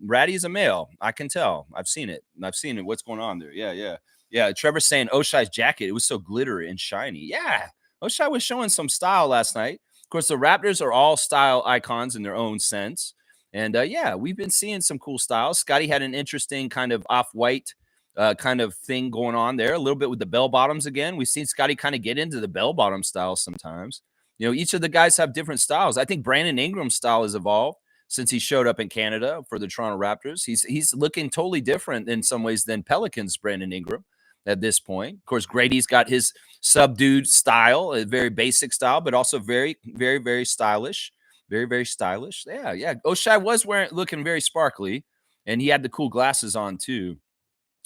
Ratty is a male. I can tell. I've seen it. What's going on there? Yeah. Trevor's saying Oshai's jacket, it was so glittery and shiny. Yeah. Oshai was showing some style last night. Of course, the Raptors are all style icons in their own sense. And we've been seeing some cool styles. Scotty had an interesting kind of off-white kind of thing going on there. A little bit with the bell bottoms again. We've seen Scotty kind of get into the bell bottom style sometimes. Each of the guys have different styles. I think Brandon Ingram's style has evolved since he showed up in Canada for the Toronto Raptors. He's looking totally different in some ways than Pelicans' Brandon Ingram at this point. Of course, Grady's got his subdued style, a very basic style, but also very, very, very stylish. Very, very stylish. Yeah. Oshai was looking very sparkly, and he had the cool glasses on too.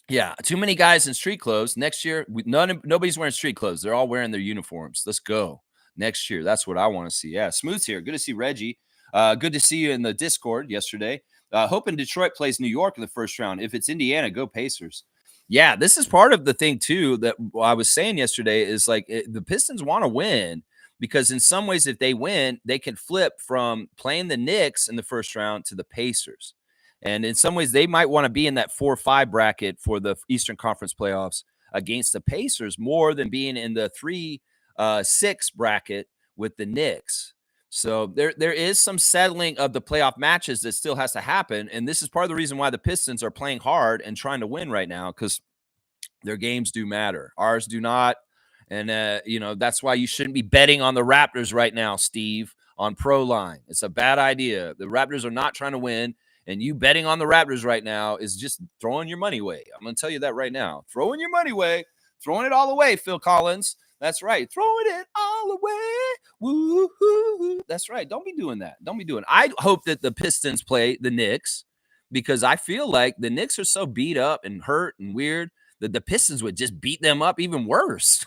Yeah, too many guys in street clothes. Next year, nobody's wearing street clothes. They're all wearing their uniforms. Let's go. Next year. That's what I want to see. Yeah, Smooth's here. Good to see Reggie. Good to see you in the Discord yesterday. Hoping Detroit plays New York in the first round. If it's Indiana, go Pacers. Yeah, this is part of the thing, too, that I was saying yesterday is like the Pistons want to win because in some ways, if they win, they can flip from playing the Knicks in the first round to the Pacers. And in some ways, they might want to be in that 4-5 bracket for the Eastern Conference playoffs against the Pacers more than being in the 3-6 bracket with the Knicks. So there is some settling of the playoff matches that still has to happen. And this is part of the reason why the Pistons are playing hard and trying to win right now, because their games do matter. Ours do not. And, that's why you shouldn't be betting on the Raptors right now, Steve, on Pro Line. It's a bad idea. The Raptors are not trying to win. And you betting on the Raptors right now is just throwing your money away. I'm going to tell you that right now. Throwing your money away. Throwing it all away, Phil Collins. That's right. Throwing it all away. Woo-hoo-hoo. That's right. Don't be doing that. Don't be doing it. I hope that the Pistons play the Knicks, because I feel like the Knicks are so beat up and hurt and weird that the Pistons would just beat them up even worse.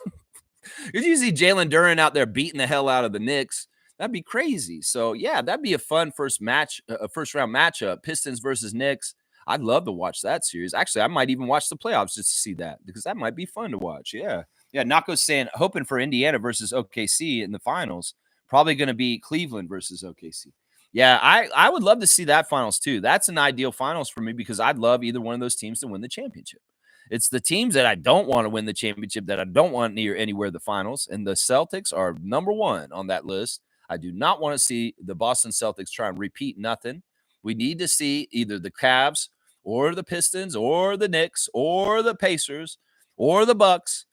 If you see Jalen Duren out there beating the hell out of the Knicks, that'd be crazy. So, yeah, that'd be a fun first round matchup, Pistons versus Knicks. I'd love to watch that series. Actually, I might even watch the playoffs just to see that, because that might be fun to watch. Yeah. Yeah, Nako's saying, hoping for Indiana versus OKC in the finals. Probably going to be Cleveland versus OKC. Yeah, I would love to see that finals too. That's an ideal finals for me, because I'd love either one of those teams to win the championship. It's the teams that I don't want to win the championship that I don't want near anywhere the finals, and the Celtics are number one on that list. I do not want to see the Boston Celtics try and repeat nothing. We need to see either the Cavs or the Pistons or the Knicks or the Pacers or the Bucks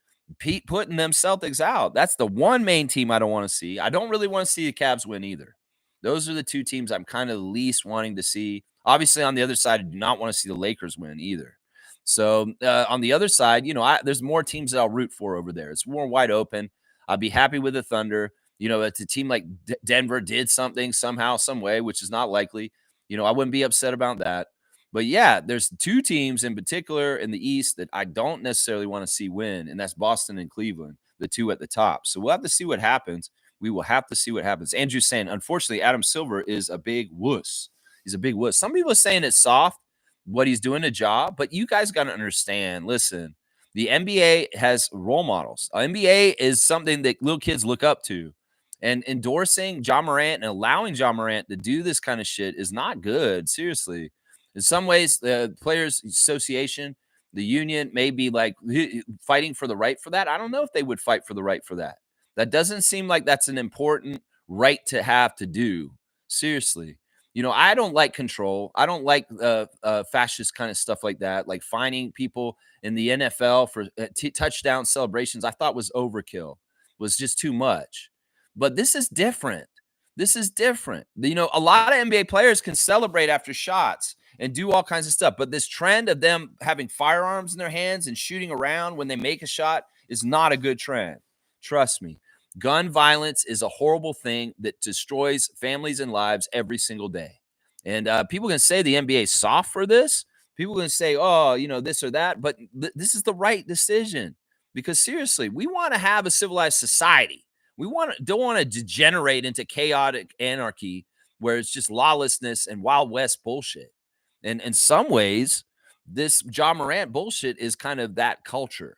putting them Celtics out. That's the one main team I don't want to see. I don't really want to see the Cavs win either. Those are the two teams I'm kind of least wanting to see. Obviously, on the other side, I do not want to see the Lakers win either. So on the other side, there's more teams that I'll root for over there. It's more wide open. I'd be happy with the Thunder. It's a team like Denver did something somehow, some way, which is not likely. I wouldn't be upset about that. But yeah, there's two teams in particular in the East that I don't necessarily want to see win, and that's Boston and Cleveland, the two at the top. So we'll have to see what happens. We will have to see what happens. Andrew's saying, unfortunately, Adam Silver is a big wuss. He's a big wuss. Some people are saying it's soft, what he's doing a job, but you guys got to understand, listen, the NBA has role models. NBA is something that little kids look up to, and endorsing Ja Morant and allowing Ja Morant to do this kind of shit is not good. Seriously. In some ways, the Players Association, the union, may be like fighting for the right for that. I don't know if they would fight for the right for that. That doesn't seem like that's an important right to have to do. Seriously. I don't like control. I don't like fascist kind of stuff like that, like fining people in the NFL for touchdown celebrations. I thought was overkill, was just too much. But this is different. This is different. A lot of NBA players can celebrate after shots and do all kinds of stuff. But this trend of them having firearms in their hands and shooting around when they make a shot is not a good trend. Trust me. Gun violence is a horrible thing that destroys families and lives every single day. And people can say the NBA is soft for this. People can say, oh, this or that. But this is the right decision, because seriously, we want to have a civilized society. We don't want to degenerate into chaotic anarchy where it's just lawlessness and Wild West bullshit. And in some ways, this Ja Morant bullshit is kind of that culture.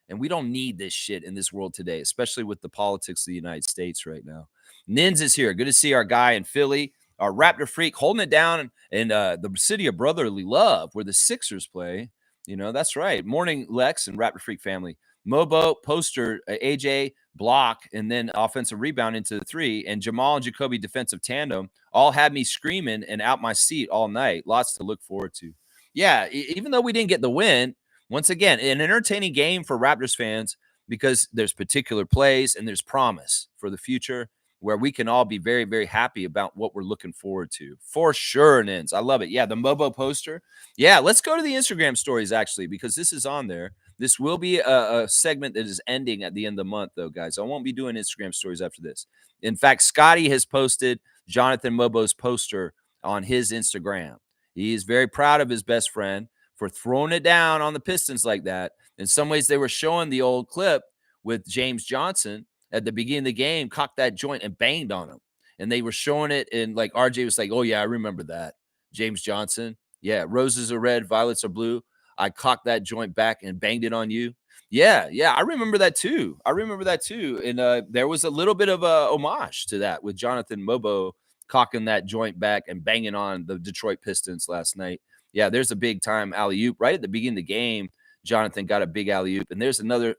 And we don't need this shit in this world today, especially with the politics of the United States right now. Nins is here. Good to see our guy in Philly, our Raptor freak, holding it down in the city of brotherly love where the Sixers play. That's right. Morning, Lex and Raptor freak family. Mobo, poster, AJ, block, and then offensive rebound into the three. And Jamal and Jacoby defensive tandem all had me screaming and out my seat all night. Lots to look forward to. Yeah, even though we didn't get the win, once again, an entertaining game for Raptors fans, because there's particular plays and there's promise for the future where we can all be very, very happy about what we're looking forward to. For sure, Nins. I love it. Yeah, the Mobo poster. Yeah, let's go to the Instagram stories, actually, because this is on there. This will be a segment that is ending at the end of the month, though, guys. I won't be doing Instagram stories after this. In fact, Scotty has posted Jonathan Mobo's poster on his Instagram. He is very proud of his best friend for throwing it down on the Pistons like that. In some ways, they were showing the old clip with James Johnson at the beginning of the game, cocked that joint and banged on him. And they were showing it, and like RJ was like, oh, yeah, I remember that. James Johnson. Yeah, roses are red, violets are blue. I cocked that joint back and banged it on you. Yeah, I remember that too. And there was a little bit of a homage to that with Jonathan Mobo cocking that joint back and banging on the Detroit Pistons last night. Yeah, there's a big time alley-oop right at the beginning of the game. Jonathan got a big alley-oop. And there's another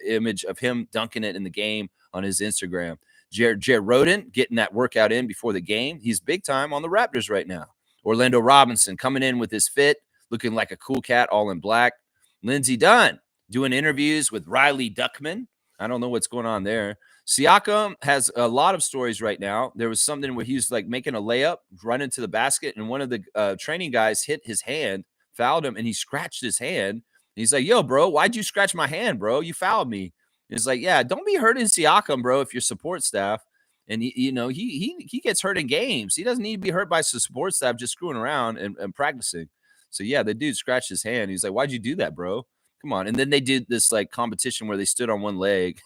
image of him dunking it in the game on his Instagram. Jared Roden getting that workout in before the game. He's big time on the Raptors right now. Orlando Robinson coming in with his fit, looking like a cool cat, all in black. Lindsey Dunn doing interviews with Riley Duckman. I don't know what's going on there. Siakam has a lot of stories right now. There was something where he was like making a layup, run into the basket, and one of the training guys hit his hand, fouled him, and he scratched his hand. He's like, yo, bro, why'd you scratch my hand, bro? You fouled me. It's like, yeah, don't be hurting Siakam, bro, if you're support staff. And, he gets hurt in games. He doesn't need to be hurt by support staff just screwing around and practicing. So, yeah, the dude scratched his hand. He's like, why'd you do that, bro? Come on. And then they did this, like, competition where they stood on one leg.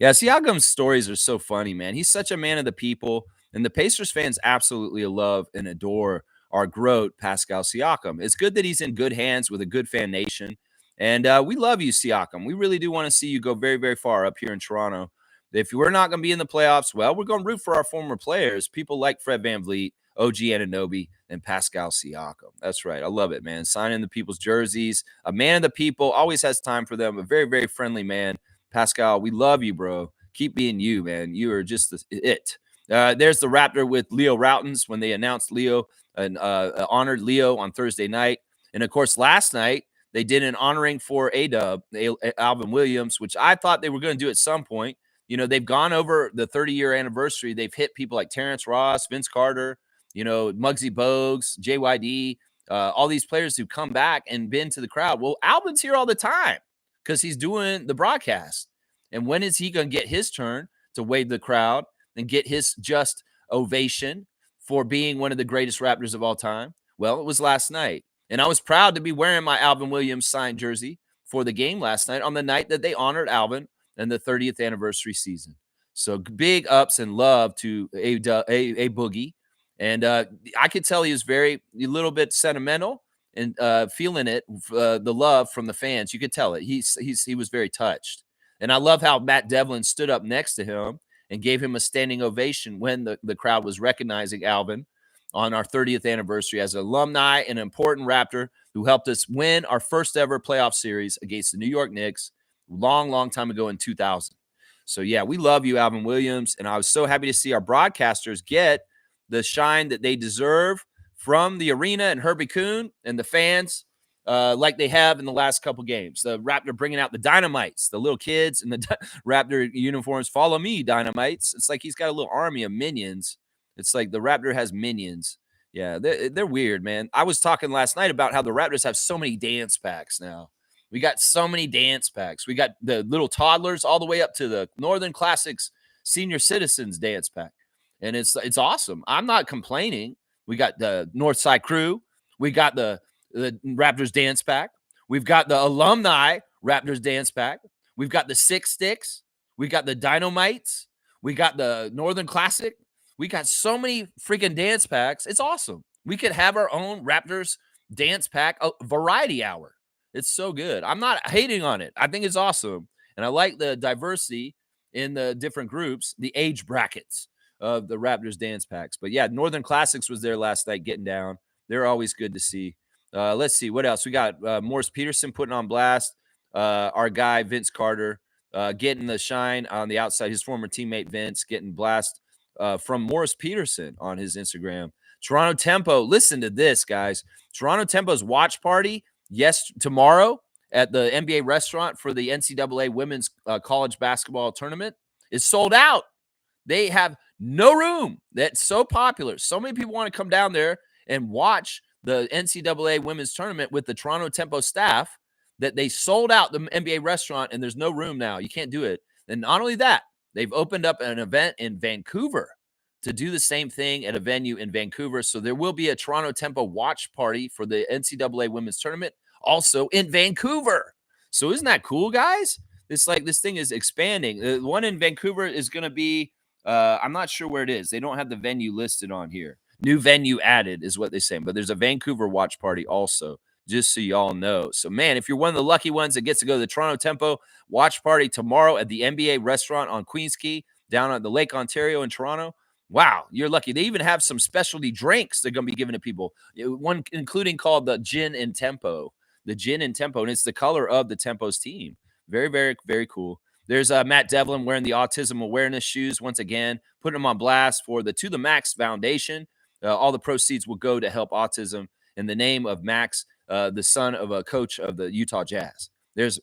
Yeah, Siakam's stories are so funny, man. He's such a man of the people. And the Pacers fans absolutely love and adore our GOAT, Pascal Siakam. It's good that he's in good hands with a good fan nation. And we love you, Siakam. We really do want to see you go very, very far up here in Toronto. If we're not going to be in the playoffs, well, we're going to root for our former players, people like Fred VanVleet, OG Anunoby, and Pascal Siakam. That's right. I love it, man. Signing the people's jerseys. A man of the people, always has time for them. A very, very friendly man. Pascal, we love you, bro. Keep being you, man. You are just it. There's the Raptor with Leo Routens when they announced Leo and honored Leo on Thursday night. And, of course, last night, they did an honoring for A-Dub, Alvin Williams, which I thought they were going to do at some point. You know, they've gone over the 30-year anniversary. They've hit people like Terrence Ross, Vince Carter, Muggsy Bogues, JYD, all these players who come back and been to the crowd. Well, Alvin's here all the time because he's doing the broadcast. And when is he going to get his turn to wave the crowd and get his just ovation for being one of the greatest Raptors of all time? Well, it was last night. And I was proud to be wearing my Alvin Williams signed jersey for the game last night on the night that they honored Alvin and the 30th anniversary season. So big ups and love to a Boogie. And I could tell he was a little bit sentimental and feeling it, the love from the fans. You could tell it. He was very touched. And I love how Matt Devlin stood up next to him and gave him a standing ovation when the crowd was recognizing Alvin on our 30th anniversary as an alumni and an important Raptor who helped us win our first ever playoff series against the New York Knicks long, long time ago in 2000. So, yeah, we love you, Alvin Williams. And I was so happy to see our broadcasters get the shine that they deserve from the arena and Herbie Kuhn and the fans like they have in the last couple games. The Raptor bringing out the Dynamites, the little kids in the Raptor uniforms. Follow me, Dynamites. It's like he's got a little army of minions. It's like the Raptor has minions. Yeah, they're weird, man. I was talking last night about how the Raptors have so many dance packs now. We got so many dance packs. We got the little toddlers all the way up to the Northern Classics Senior Citizens dance pack. And it's awesome. I'm not complaining. We got the Northside Crew. We got the Raptors dance pack. We've got the alumni Raptors dance pack. We've got the Six Sticks. We got the Dynamites. We got the Northern Classic. We got so many freaking dance packs. It's awesome. We could have our own Raptors dance pack variety hour. It's so good. I'm not hating on it. I think it's awesome. And I like the diversity in the different groups, the age brackets of the Raptors dance packs. But yeah, Northern Classics was there last night getting down. They're always good to see. Let's see what else. We got Morris Peterson putting on blast. Our guy, Vince Carter, getting the shine on the outside. His former teammate, Vince, getting blast from Morris Peterson on his Instagram. Toronto Tempo. Listen to this, guys. Toronto Tempo's watch party tomorrow at the NBA restaurant for the NCAA women's college basketball tournament is sold out. They have no room. That's so popular. So many people want to come down there and watch the NCAA women's tournament with the Toronto Tempo staff that they sold out the NBA restaurant, and there's no room now. You can't do it. And not only that, they've opened up an event in Vancouver to do the same thing at a venue in Vancouver. So there will be a Toronto Tempo watch party for the NCAA women's tournament also in Vancouver. So isn't that cool, guys? It's like this thing is expanding. The one in Vancouver is going to be, I'm not sure where it is. They don't have the venue listed on here. New venue added is what they say. But there's a Vancouver watch party also, just so y'all know. So, man, if you're one of the lucky ones that gets to go to the Toronto Tempo watch party tomorrow at the NBA restaurant on Queens Quay down at the Lake Ontario in Toronto, wow, you're lucky. They even have some specialty drinks they're going to be giving to people, one including called the Gin and Tempo. the gin and tempo, and it's the color of the Tempos team. Very, very, very cool. There's Matt Devlin wearing the autism awareness shoes once again, putting them on blast for the To the Max Foundation. All the proceeds will go to help autism in the name of Max, the son of a coach of the Utah Jazz. There's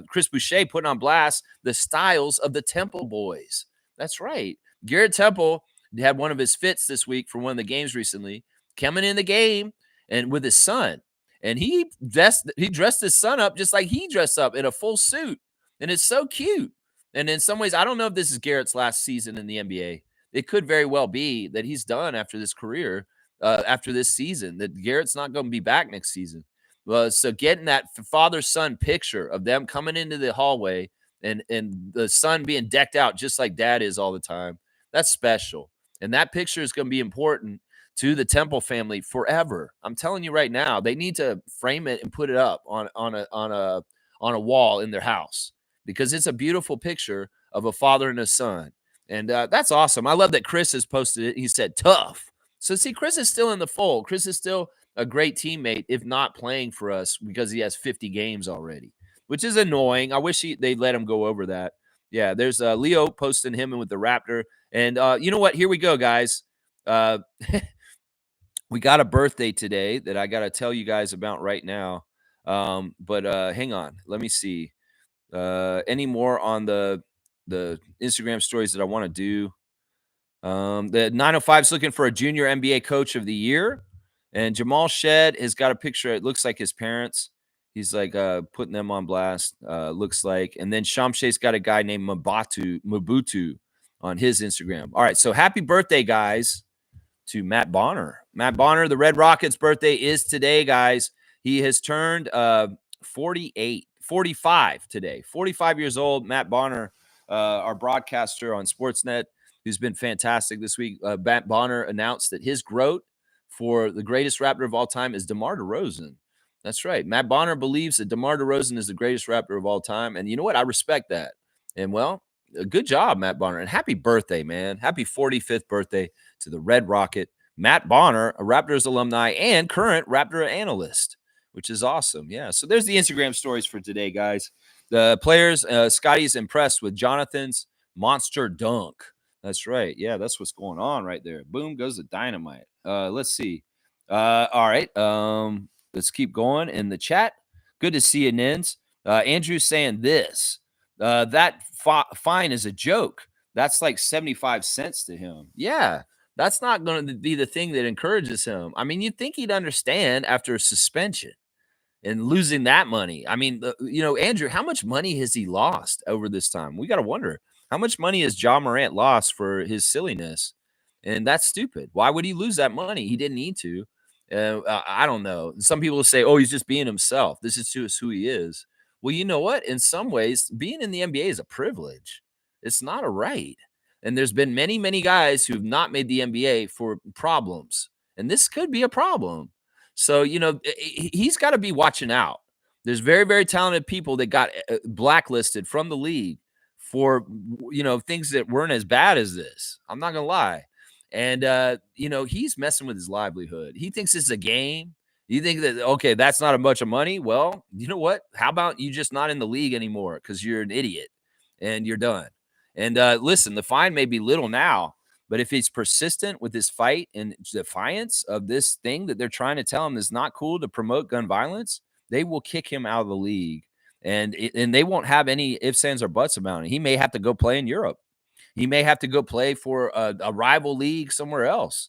Chris Boucher putting on blast the styles of the Temple boys. That's right. Garrett Temple had one of his fits this week for one of the games recently, coming in the game and with his son. And he dressed his son up just like he dressed up in a full suit. And it's so cute. And in some ways, I don't know if this is Garrett's last season in the NBA. It could very well be that he's done after this career, after this season, that Garrett's not going to be back next season. So getting that father-son picture of them coming into the hallway and the son being decked out just like dad is all the time, that's special. And that picture is going to be important to the Temple family forever. I'm telling you right now, they need to frame it and put it up on a wall in their house, because it's a beautiful picture of a father and a son. And that's awesome. I love that Chris has posted it. He said, tough. So see, Chris is still in the fold. Chris is still a great teammate, if not playing for us, because he has 50 games already, which is annoying. I wish they'd let him go over that. Yeah, there's Leo posting him in with the Raptor. And you know what? Here we go, guys. We got a birthday today that I got to tell you guys about right now. But hang on. Let me see. Any more on the Instagram stories that I want to do? The 905 is looking for a junior NBA coach of the year. And Jamal Shed has got a picture. It looks like his parents. He's like putting them on blast, looks like. And then Shamshe's got a guy named Mabutu on his Instagram. All right, so happy birthday, guys, to Matt Bonner. Matt Bonner, the Red Rockets' birthday is today, guys. He has turned 45 today. 45 years old. Matt Bonner, our broadcaster on Sportsnet, who's been fantastic this week. Matt Bonner announced that his GOAT for the greatest Raptor of all time is DeMar DeRozan. That's right. Matt Bonner believes that DeMar DeRozan is the greatest Raptor of all time. And you know what? I respect that. And, well, good job, Matt Bonner. And happy birthday, man. Happy 45th birthday to the Red Rocket. Matt Bonner, a Raptors alumni and current Raptor analyst, which is awesome. Yeah, so there's the Instagram stories for today, guys. The players, Scotty's impressed with Jonathan's monster dunk. That's right. Yeah, that's what's going on right there. Boom goes the dynamite. Let's see. All right. Let's keep going in the chat. Good to see you, Nins. Andrew's saying this. That fine is a joke. That's like 75 cents to him. Yeah, that's not going to be the thing that encourages him. I mean, you'd think he'd understand after a suspension and losing that money. I mean, Andrew, how much money has he lost over this time? We got to wonder. How much money has John Morant lost for his silliness? And that's stupid. Why would he lose that money? He didn't need to. I don't know. Some people will say, oh, he's just being himself. This is just who he is. Well, you know what? In some ways, being in the NBA is a privilege. It's not a right. And there's been many, many guys who've not made the NBA for problems. And this could be a problem. So, he's got to be watching out. There's very, very talented people that got blacklisted from the league for, things that weren't as bad as this. I'm not going to lie. And, he's messing with his livelihood. He thinks it's a game. You think that, okay, that's not a bunch of money? Well, you know what? How about you just not in the league anymore because you're an idiot and you're done. And listen, the fine may be little now, but if he's persistent with his fight and defiance of this thing that they're trying to tell him is not cool to promote gun violence, they will kick him out of the league. And they won't have any ifs, ands, or buts about it. He may have to go play in Europe. He may have to go play for a rival league somewhere else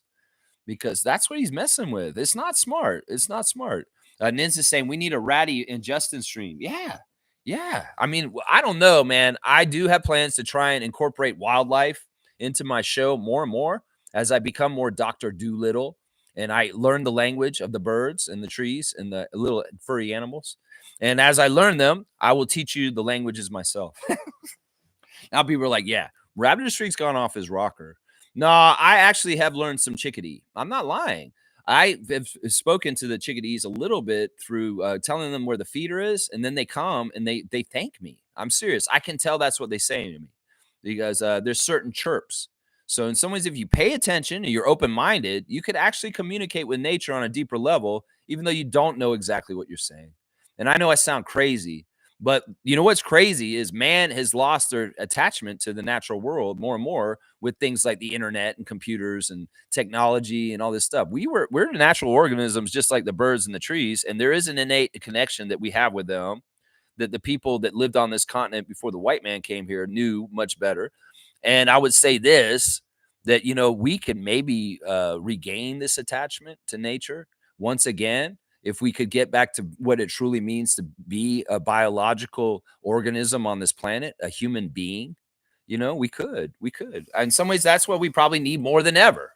because that's what he's messing with. It's not smart. It's not smart. Nins is saying we need a Ratty and Justin stream. Yeah. Yeah. I mean, I don't know, man. I do have plans to try and incorporate wildlife into my show more and more as I become more Dr. Doolittle and I learn the language of the birds and the trees and the little furry animals. And as I learn them, I will teach you the languages myself. Now people are like, yeah, Raptor Streak's gone off his rocker. No, I actually have learned some chickadee. I'm not lying. I have spoken to the chickadees a little bit through telling them where the feeder is, and then they come and they thank me. I'm serious. I can tell that's what they say to me because there's certain chirps. So in some ways, if you pay attention and you're open-minded, you could actually communicate with nature on a deeper level, even though you don't know exactly what you're saying. And I know I sound crazy, but you know what's crazy is man has lost their attachment to the natural world more and more with things like the internet and computers and technology and all this stuff. We're natural organisms just like the birds and the trees, and there is an innate connection that we have with them that the people that lived on this continent before the white man came here knew much better. And I would say this, that we can maybe regain this attachment to nature once again if we could get back to what it truly means to be a biological organism on this planet, a human being. We could. In some ways, that's what we probably need more than ever,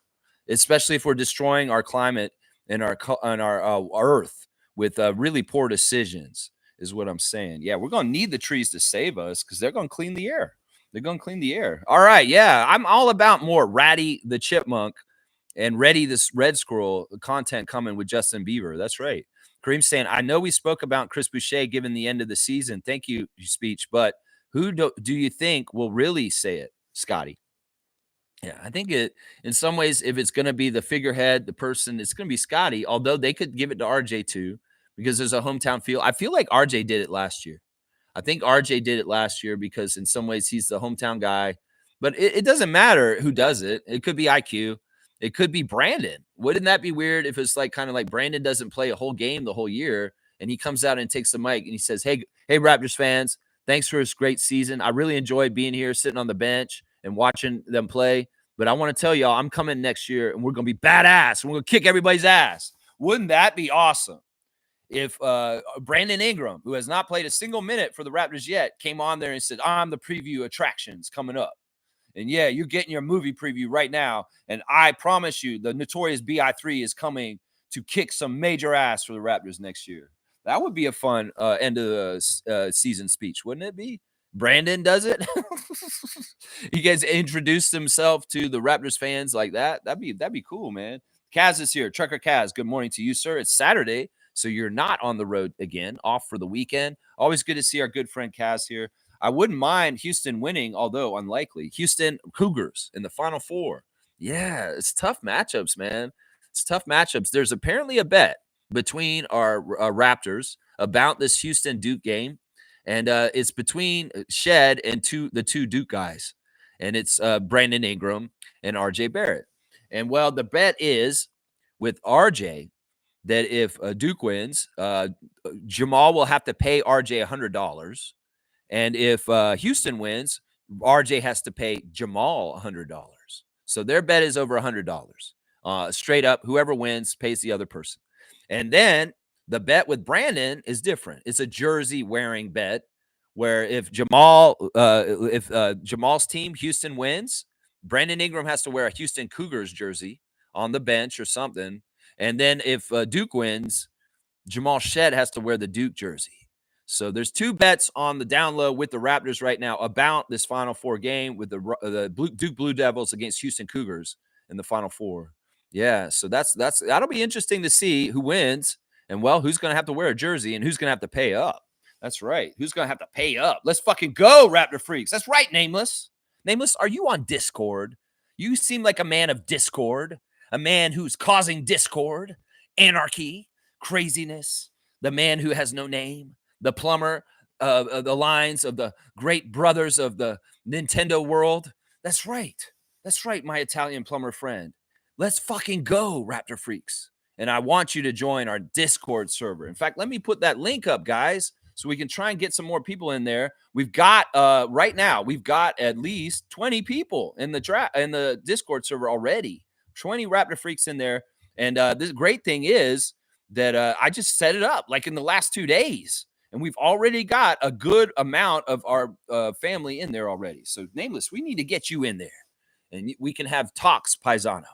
especially if we're destroying our climate and our Earth with really poor decisions. Is what I'm saying. Yeah, we're gonna need the trees to save us because they're gonna clean the air. They're gonna clean the air. All right, yeah, I'm all about more Ratty the Chipmunk and Reddy this Red Squirrel content coming with Justin Bieber. That's right. Kareem's saying, I know we spoke about Chris Boucher given the end of the season. Thank you, speech, but who do you think will really say it, Scotty? Yeah, I think in some ways, if it's going to be the figurehead, the person, it's going to be Scotty, although they could give it to RJ too, because there's a hometown feel. I feel like RJ did it last year. I think RJ did it last year because in some ways he's the hometown guy, but it doesn't matter who does it. It could be IQ. It could be Brandon. Wouldn't that be weird if it's like kind of like Brandon doesn't play a whole game the whole year and he comes out and takes the mic and he says, Hey, Raptors fans, thanks for this great season. I really enjoyed being here, sitting on the bench and watching them play. But I want to tell y'all, I'm coming next year and we're going to be badass and we're going to kick everybody's ass. Wouldn't that be awesome? If Brandon Ingram, who has not played a single minute for the Raptors yet, came on there and said, I'm the preview attractions coming up. And yeah, you're getting your movie preview right now. And I promise you, the Notorious BI3 is coming to kick some major ass for the Raptors next year. That would be a fun end of the season speech, wouldn't it be? Brandon does it. He gets introduced himself to the Raptors fans like that. That'd be cool, man. Kaz is here. Trucker Kaz, good morning to you, sir. It's Saturday, so you're not on the road again, off for the weekend. Always good to see our good friend Kaz here. I wouldn't mind Houston winning, although unlikely. Houston Cougars in the Final Four. Yeah, it's tough matchups, man. It's tough matchups. There's apparently a bet between our Raptors about this Houston Duke game, and it's between Shed and the two Duke guys, and it's Brandon Ingram and RJ Barrett. And well, the bet is with RJ that if Duke wins, Jamal will have to pay RJ $100. And if Houston wins, RJ has to pay Jamal $100. So their bet is over $100. Straight up, whoever wins pays the other person. And then the bet with Brandon is different. It's a jersey wearing bet where if Jamal's team, Houston, wins, Brandon Ingram has to wear a Houston Cougars jersey on the bench or something. And then if Duke wins, Jamal Shed has to wear the Duke jersey. So there's two bets on the down low with the Raptors right now about this Final Four game with the Duke Blue Devils against Houston Cougars in the Final Four. Yeah, so that'll be interesting to see who wins and, well, who's going to have to wear a jersey and who's going to have to pay up. That's right. Who's going to have to pay up? Let's fucking go, Raptor freaks. That's right, Nameless. Nameless, are you on Discord? You seem like a man of discord, a man who's causing discord, anarchy, craziness, the man who has no name. The plumber, the lines of the great brothers of the Nintendo world. That's right. That's right, my Italian plumber friend. Let's fucking go, Raptor freaks. And I want you to join our Discord server. In fact, let me put that link up, guys, so we can try and get some more people in there. We've got right now, we've got at least 20 people in the Discord server already. 20 Raptor freaks in there. And this great thing is that I just set it up like in the last 2 days. And we've already got a good amount of our family in there already. So, Nameless, we need to get you in there. And we can have talks, Paisano.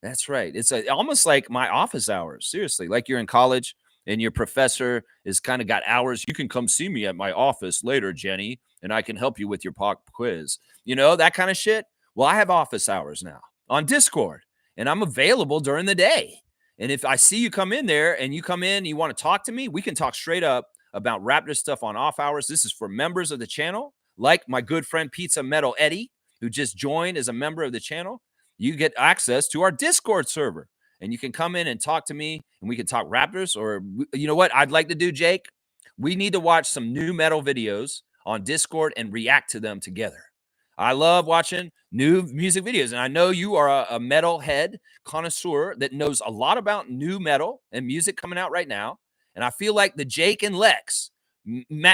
That's right. It's almost like my office hours. Seriously, like you're in college and your professor is kind of got hours. You can come see me at my office later, Jenny, and I can help you with your pop quiz. You know, that kind of shit. Well, I have office hours now on Discord, and I'm available during the day. And if I see you come in there and you come in and you want to talk to me, we can talk straight up about Raptor stuff on off hours. This is for members of the channel, like my good friend Pizza Metal Eddie. who just joined as a member of the channel, you get access to our Discord server. And you can come in and talk to me, and we can talk Raptors. Or, you know what I'd like to do, Jake? We need to watch some new metal videos on Discord and react to them together. I love watching new music videos. And I know you are a metal head connoisseur that knows a lot about new metal and music coming out right now. And I feel like the Jake and Lex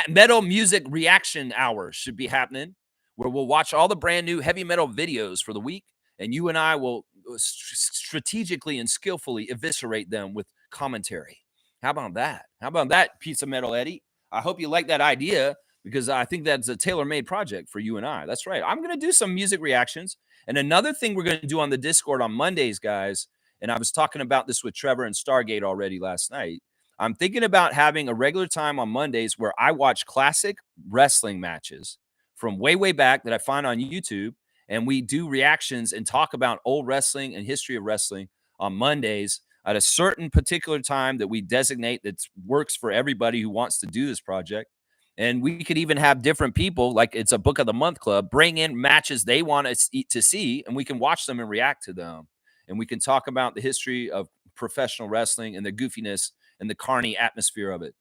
metal music reaction hours should be happening, where we'll watch all the brand new heavy metal videos for the week, and you and I will strategically and skillfully eviscerate them with commentary. How about that? How about that, Pizza Metal Eddie? I hope you like that idea, because I think that's a tailor-made project for you and I. That's right. I'm going to do some music reactions. And another thing we're going to do on the Discord on Mondays, guys, and I was talking about this with Trevor and Stargate already last night. I'm thinking about having a regular time on Mondays where I watch classic wrestling matches from way, way back that I find on YouTube, and we do reactions and talk about old wrestling and history of wrestling on Mondays at a certain particular time that we designate that works for everybody who wants to do this project. And we could even have different people, like it's a book of the month club, bring in matches they want us to see, and we can watch them and react to them. And we can talk about the history of professional wrestling and the goofiness and the carny atmosphere of it.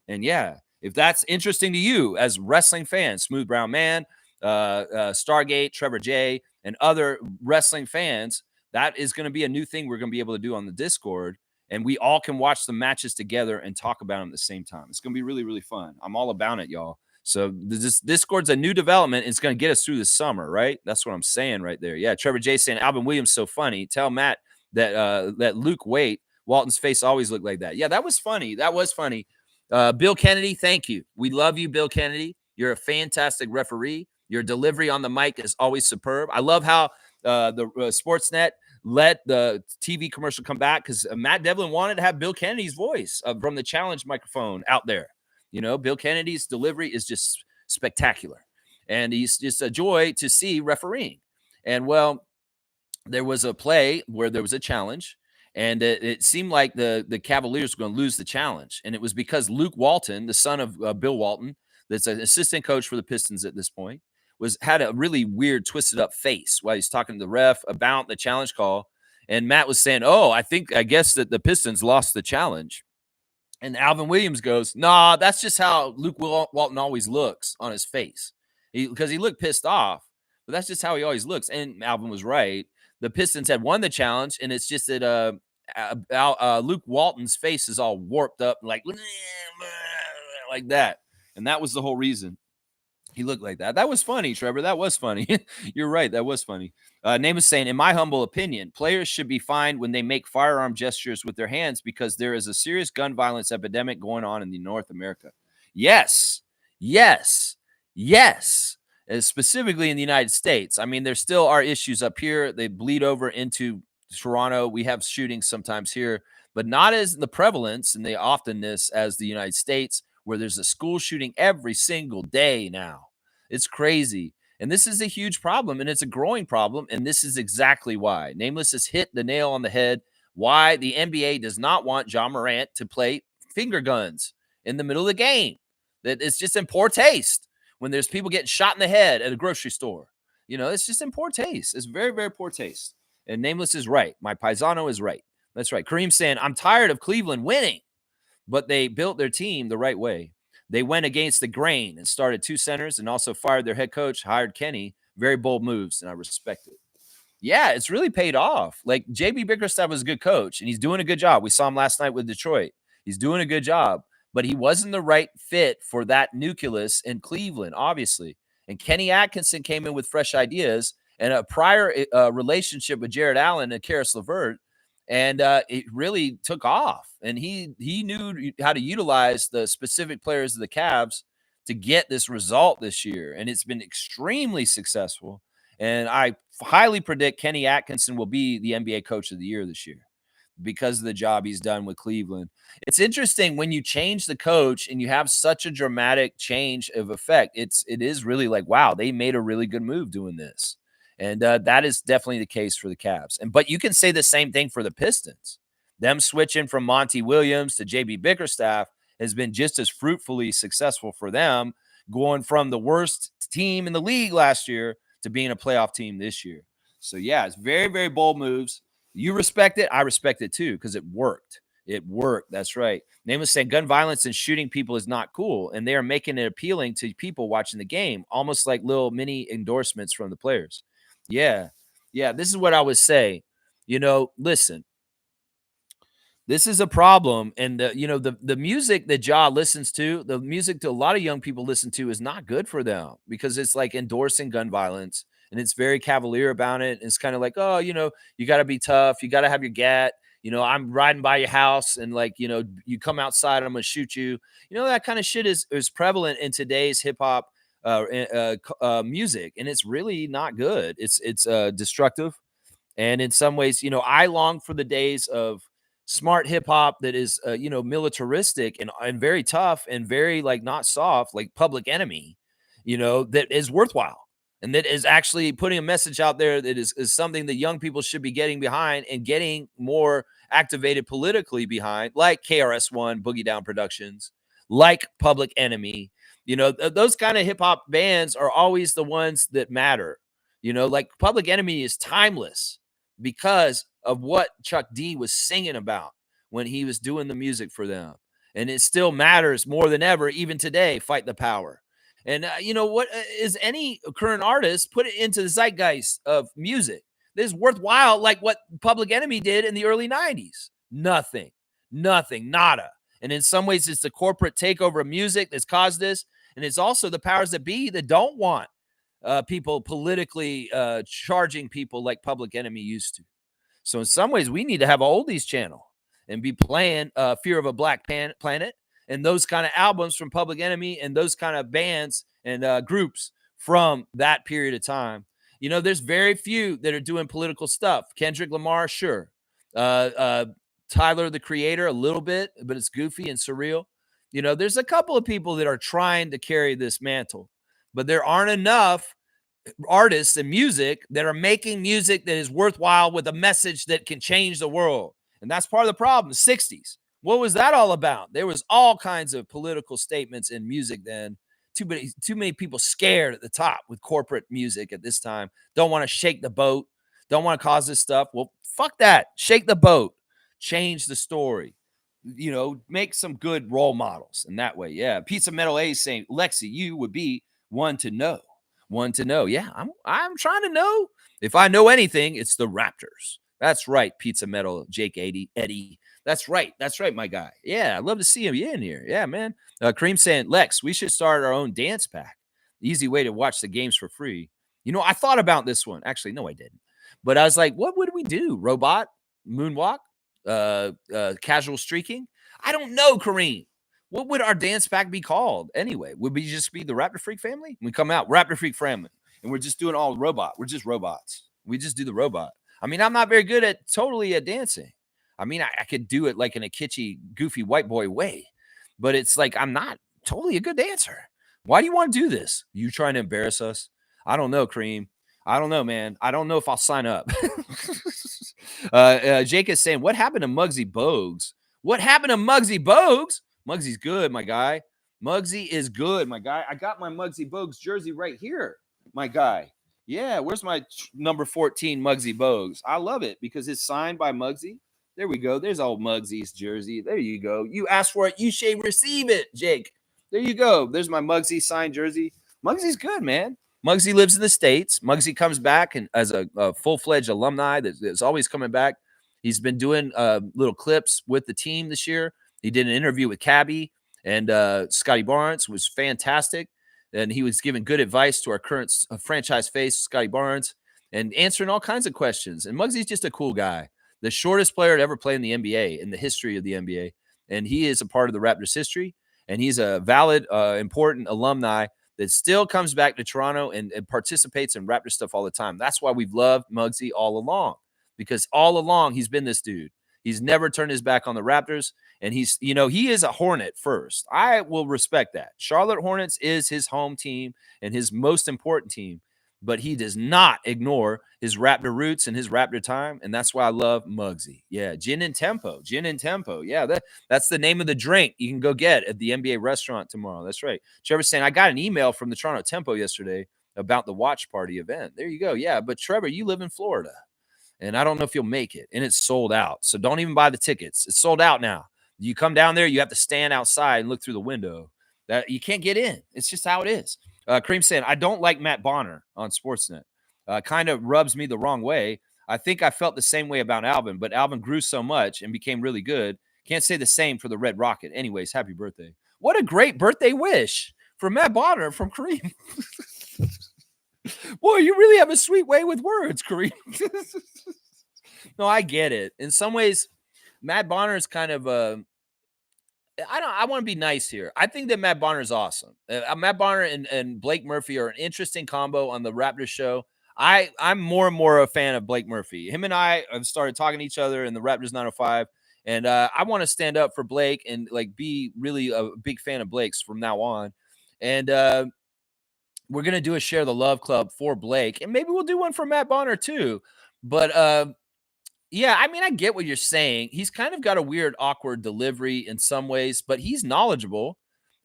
And yeah, if that's interesting to you as wrestling fans, Smooth Brown Man, Stargate, Trevor J, and other wrestling fans, that is going to be a new thing we're going to be able to do on the Discord. And we all can watch the matches together and talk about them at the same time. It's going to be really, really fun. I'm all about it, y'all. So this Discord's a new development. It's going to get us through the summer, right? That's what I'm saying right there. Yeah, Trevor J saying Alvin Williams so funny. Tell Matt that Luke Waite, Walton's face always looked like that. Yeah, that was funny. That was funny. Bill Kennedy, thank you. We love you, Bill Kennedy. You're a fantastic referee. Your delivery on the mic is always superb. I love how the Sportsnet let the TV commercial come back, because Matt Devlin wanted to have Bill Kennedy's voice from the challenge microphone out there. You know, Bill Kennedy's delivery is just spectacular, and he's just a joy to see refereeing. And well, there was a play where there was a challenge, and it seemed like the Cavaliers were going to lose the challenge, and it was because Luke Walton, the son of Bill Walton, that's an assistant coach for the Pistons at this point, had a really weird, twisted up face while he's talking to the ref about the challenge call. And Matt was saying, "Oh, I guess that the Pistons lost the challenge." And Alvin Williams goes, "Nah, that's just how Luke Walton always looks on his face, because he looked pissed off, but that's just how he always looks." And Alvin was right. The Pistons had won the challenge, and it's just that Luke Walton's face is all warped up, like that, and that was the whole reason he looked like that. That was funny, Trevor. That was funny. You're right. That was funny. Name is saying, in my humble opinion, players should be fined when they make firearm gestures with their hands, because there is a serious gun violence epidemic going on in the North America. Yes, yes, yes. Specifically in the United States. I mean, there still are issues up here. They bleed over into Toronto. We have shootings sometimes here, but not as the prevalence and the oftenness as the United States, where there's a school shooting every single day now. It's crazy. And this is a huge problem, and it's a growing problem. And this is exactly why. Nameless has hit the nail on the head. Why the NBA does not want Ja Morant to play finger guns in the middle of the game. That it's just in poor taste when there's people getting shot in the head at a grocery store. You know, it's just in poor taste. It's very, very poor taste. And Nameless is right. My paisano is right. That's right. Kareem's saying, I'm tired of Cleveland winning, but they built their team the right way. They went against the grain and started 2 centers, and also fired their head coach, hired Kenny. Very bold moves, and I respect it. Yeah, it's really paid off. Like, JB Bickerstaff was a good coach, and he's doing a good job. We saw him last night with Detroit. He's doing a good job, but he wasn't the right fit for that nucleus in Cleveland, obviously. And Kenny Atkinson came in with fresh ideas and a prior relationship with Jared Allen and Karis LeVert, and it really took off. And he knew how to utilize the specific players of the Cavs to get this result this year, and it's been extremely successful. And I highly predict Kenny Atkinson will be the NBA Coach of the Year this year because of the job he's done with Cleveland. It's interesting when you change the coach and you have such a dramatic change of effect. It is really like, wow, they made a really good move doing this. And that is definitely the case for the Cavs. But you can say the same thing for the Pistons. Them switching from Monty Williams to JB Bickerstaff has been just as fruitfully successful for them, going from the worst team in the league last year to being a playoff team this year. So yeah, it's very, very bold moves. You respect it. I respect it too because it worked. It worked. That's right. Name was saying gun violence and shooting people is not cool. And they are making it appealing to people watching the game, almost like little mini endorsements from the players. Yeah. Yeah. This is what I would say. Listen, this is a problem. And the music that Ja listens to, the music that a lot of young people listen to is not good for them because it's like endorsing gun violence and it's very cavalier about it. It's kind of like, oh, you got to be tough. You got to have your gat. I'm riding by your house and like, you come outside, I'm going to shoot you. That kind of shit is prevalent in today's hip hop music. And it's really not good. It's destructive. And in some ways, I long for the days of smart hip hop that is, militaristic and very tough and very like not soft, like Public Enemy, that is worthwhile and that is actually putting a message out there that is something that young people should be getting behind and getting more activated politically behind, like KRS-One, Boogie Down Productions, like Public Enemy. Those kind of hip hop bands are always the ones that matter. Like Public Enemy is timeless because of what Chuck D was singing about when he was doing the music for them. And it still matters more than ever, even today, fight the power. And what is any current artist put it into the zeitgeist of music that is worthwhile, like what Public Enemy did in the early 90s? Nothing, nada. And in some ways, it's the corporate takeover of music that's caused this. And it's also the powers that be that don't want people politically charging people like Public Enemy used to. So in some ways, we need to have an oldies channel and be playing Fear of a Black Planet and those kind of albums from Public Enemy and those kind of bands and groups from that period of time. There's very few that are doing political stuff. Kendrick Lamar, sure. Tyler, the Creator, a little bit, but it's goofy and surreal. There's a couple of people that are trying to carry this mantle, but there aren't enough artists and music that are making music that is worthwhile with a message that can change the world. And that's part of the problem. The 60s. What was that all about? There was all kinds of political statements in music then. Too many people scared at the top with corporate music at this time. Don't want to shake the boat. Don't want to cause this stuff. Well, fuck that. Shake the boat. Change the story. Make some good role models in that way. Yeah. Pizza Metal A is saying, Lexi, you would be one to know. Yeah, I'm trying to know. If I know anything, it's the Raptors. That's right, Pizza Metal, Jake Eddie. That's right, my guy. Yeah, I'd love to see him in here. Yeah, man. Kareem saying, Lex, we should start our own dance pack. Easy way to watch the games for free. I thought about this one. Actually, no, I didn't. But I was like, what would we do? Robot, moonwalk, casual streaking? I don't know, Kareem. What would our dance pack be called anyway? Would we just be the Raptor Freak family? We come out, Raptor Freak family, and we're just doing all robot. We're just robots. We just do the robot. I mean, I'm not very good at dancing. I mean, I could do it like in a kitschy, goofy white boy way, but it's like I'm not totally a good dancer. Why do you want to do this? You trying to embarrass us? I don't know, Cream. I don't know, man. I don't know if I'll sign up. Jake is saying, what happened to Muggsy Bogues? What happened to Muggsy Bogues? Muggsy's good, my guy. Muggsy is good, my guy. I got my Muggsy Bogues jersey right here, my guy. Yeah, where's my number 14 Muggsy Bogues? I love it because it's signed by Muggsy. There we go. There's old Muggsy's jersey. There you go. You asked for it, you shall receive it, Jake. There you go. There's my Muggsy signed jersey. Muggsy's good, man. Muggsy lives in the States. Muggsy comes back and as a full-fledged alumni that's always coming back. He's been doing little clips with the team this year. He did an interview with Cabby and Scotty Barnes. Was fantastic. And he was giving good advice to our current franchise face, Scotty Barnes, and answering all kinds of questions. And Muggsy's just a cool guy. The shortest player to ever play in the NBA, in the history of the NBA. And he is a part of the Raptors history. And he's a valid, important alumni that still comes back to Toronto and participates in Raptor stuff all the time. That's why we've loved Muggsy all along. Because all along, he's been this dude. He's never turned his back on the Raptors. And he's, he is a Hornet first. I will respect that. Charlotte Hornets is his home team and his most important team. But he does not ignore his Raptor roots and his Raptor time. And that's why I love Muggsy. Yeah, Gin and Tempo. Yeah, that's the name of the drink you can go get at the NBA restaurant tomorrow. That's right. Trevor's saying, I got an email from the Toronto Tempo yesterday. about the watch party event. There you go. Yeah, but Trevor, you live in Florida, and I don't know if you'll make it. And it's sold out. So don't even buy the tickets. It's sold out now. You come down there, you have to stand outside and look through the window. That you can't get in. It's just how it is. Cream saying, I don't like Matt Bonner on Sportsnet. Kind of rubs me the wrong way. I think I felt the same way about Alvin, but Alvin grew so much and became really good. Can't say the same for the Red Rocket. Anyways, happy birthday. What a great birthday wish from Matt Bonner from Kareem. Boy, you really have a sweet way with words, Kareem. No, I get it. In some ways, Matt Bonner is kind of I want to be nice here. I think that Matt Bonner is awesome. Matt Bonner and Blake Murphy are an interesting combo on the Raptors show. I'm more and more a fan of Blake Murphy. Him and I have started talking to each other in the Raptors 905, and I want to stand up for Blake and like be really a big fan of Blake's from now on. And we're gonna do a share the love club for Blake, and maybe we'll do one for Matt Bonner too. But yeah, I mean, I get what you're saying. He's kind of got a weird, awkward delivery in some ways, but he's knowledgeable.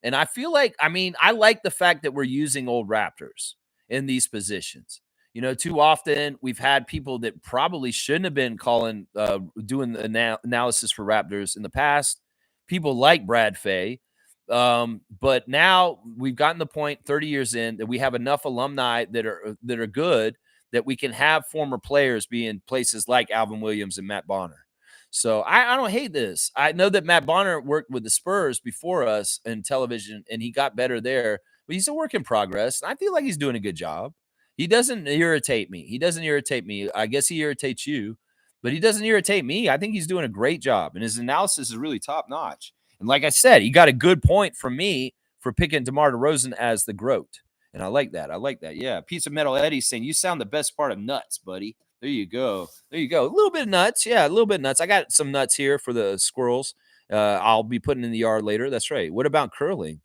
And I feel like, I mean, I like the fact that we're using old Raptors in these positions. You know, too often we've had people that probably shouldn't have been doing the analysis for Raptors in the past. People like Brad Fay. But now we've gotten the point 30 years in that we have enough alumni that are good that we can have former players be in places like Alvin Williams and Matt Bonner. So I don't hate this. I know that Matt Bonner worked with the Spurs before us in television, and he got better there, but he's a work in progress. I feel like he's doing a good job. He doesn't irritate me. He doesn't irritate me. I guess he irritates you, but he doesn't irritate me. I think he's doing a great job, and his analysis is really top notch. And like I said, he got a good point from me for picking DeMar DeRozan as the GOAT. And I like that. I like that. Yeah. Piece of Metal Eddie saying, you sound the best part of nuts, buddy. There you go. There you go. A little bit of nuts. Yeah, a little bit of nuts. I got some nuts here for the squirrels. I'll be putting in the yard later. That's right. What about curling?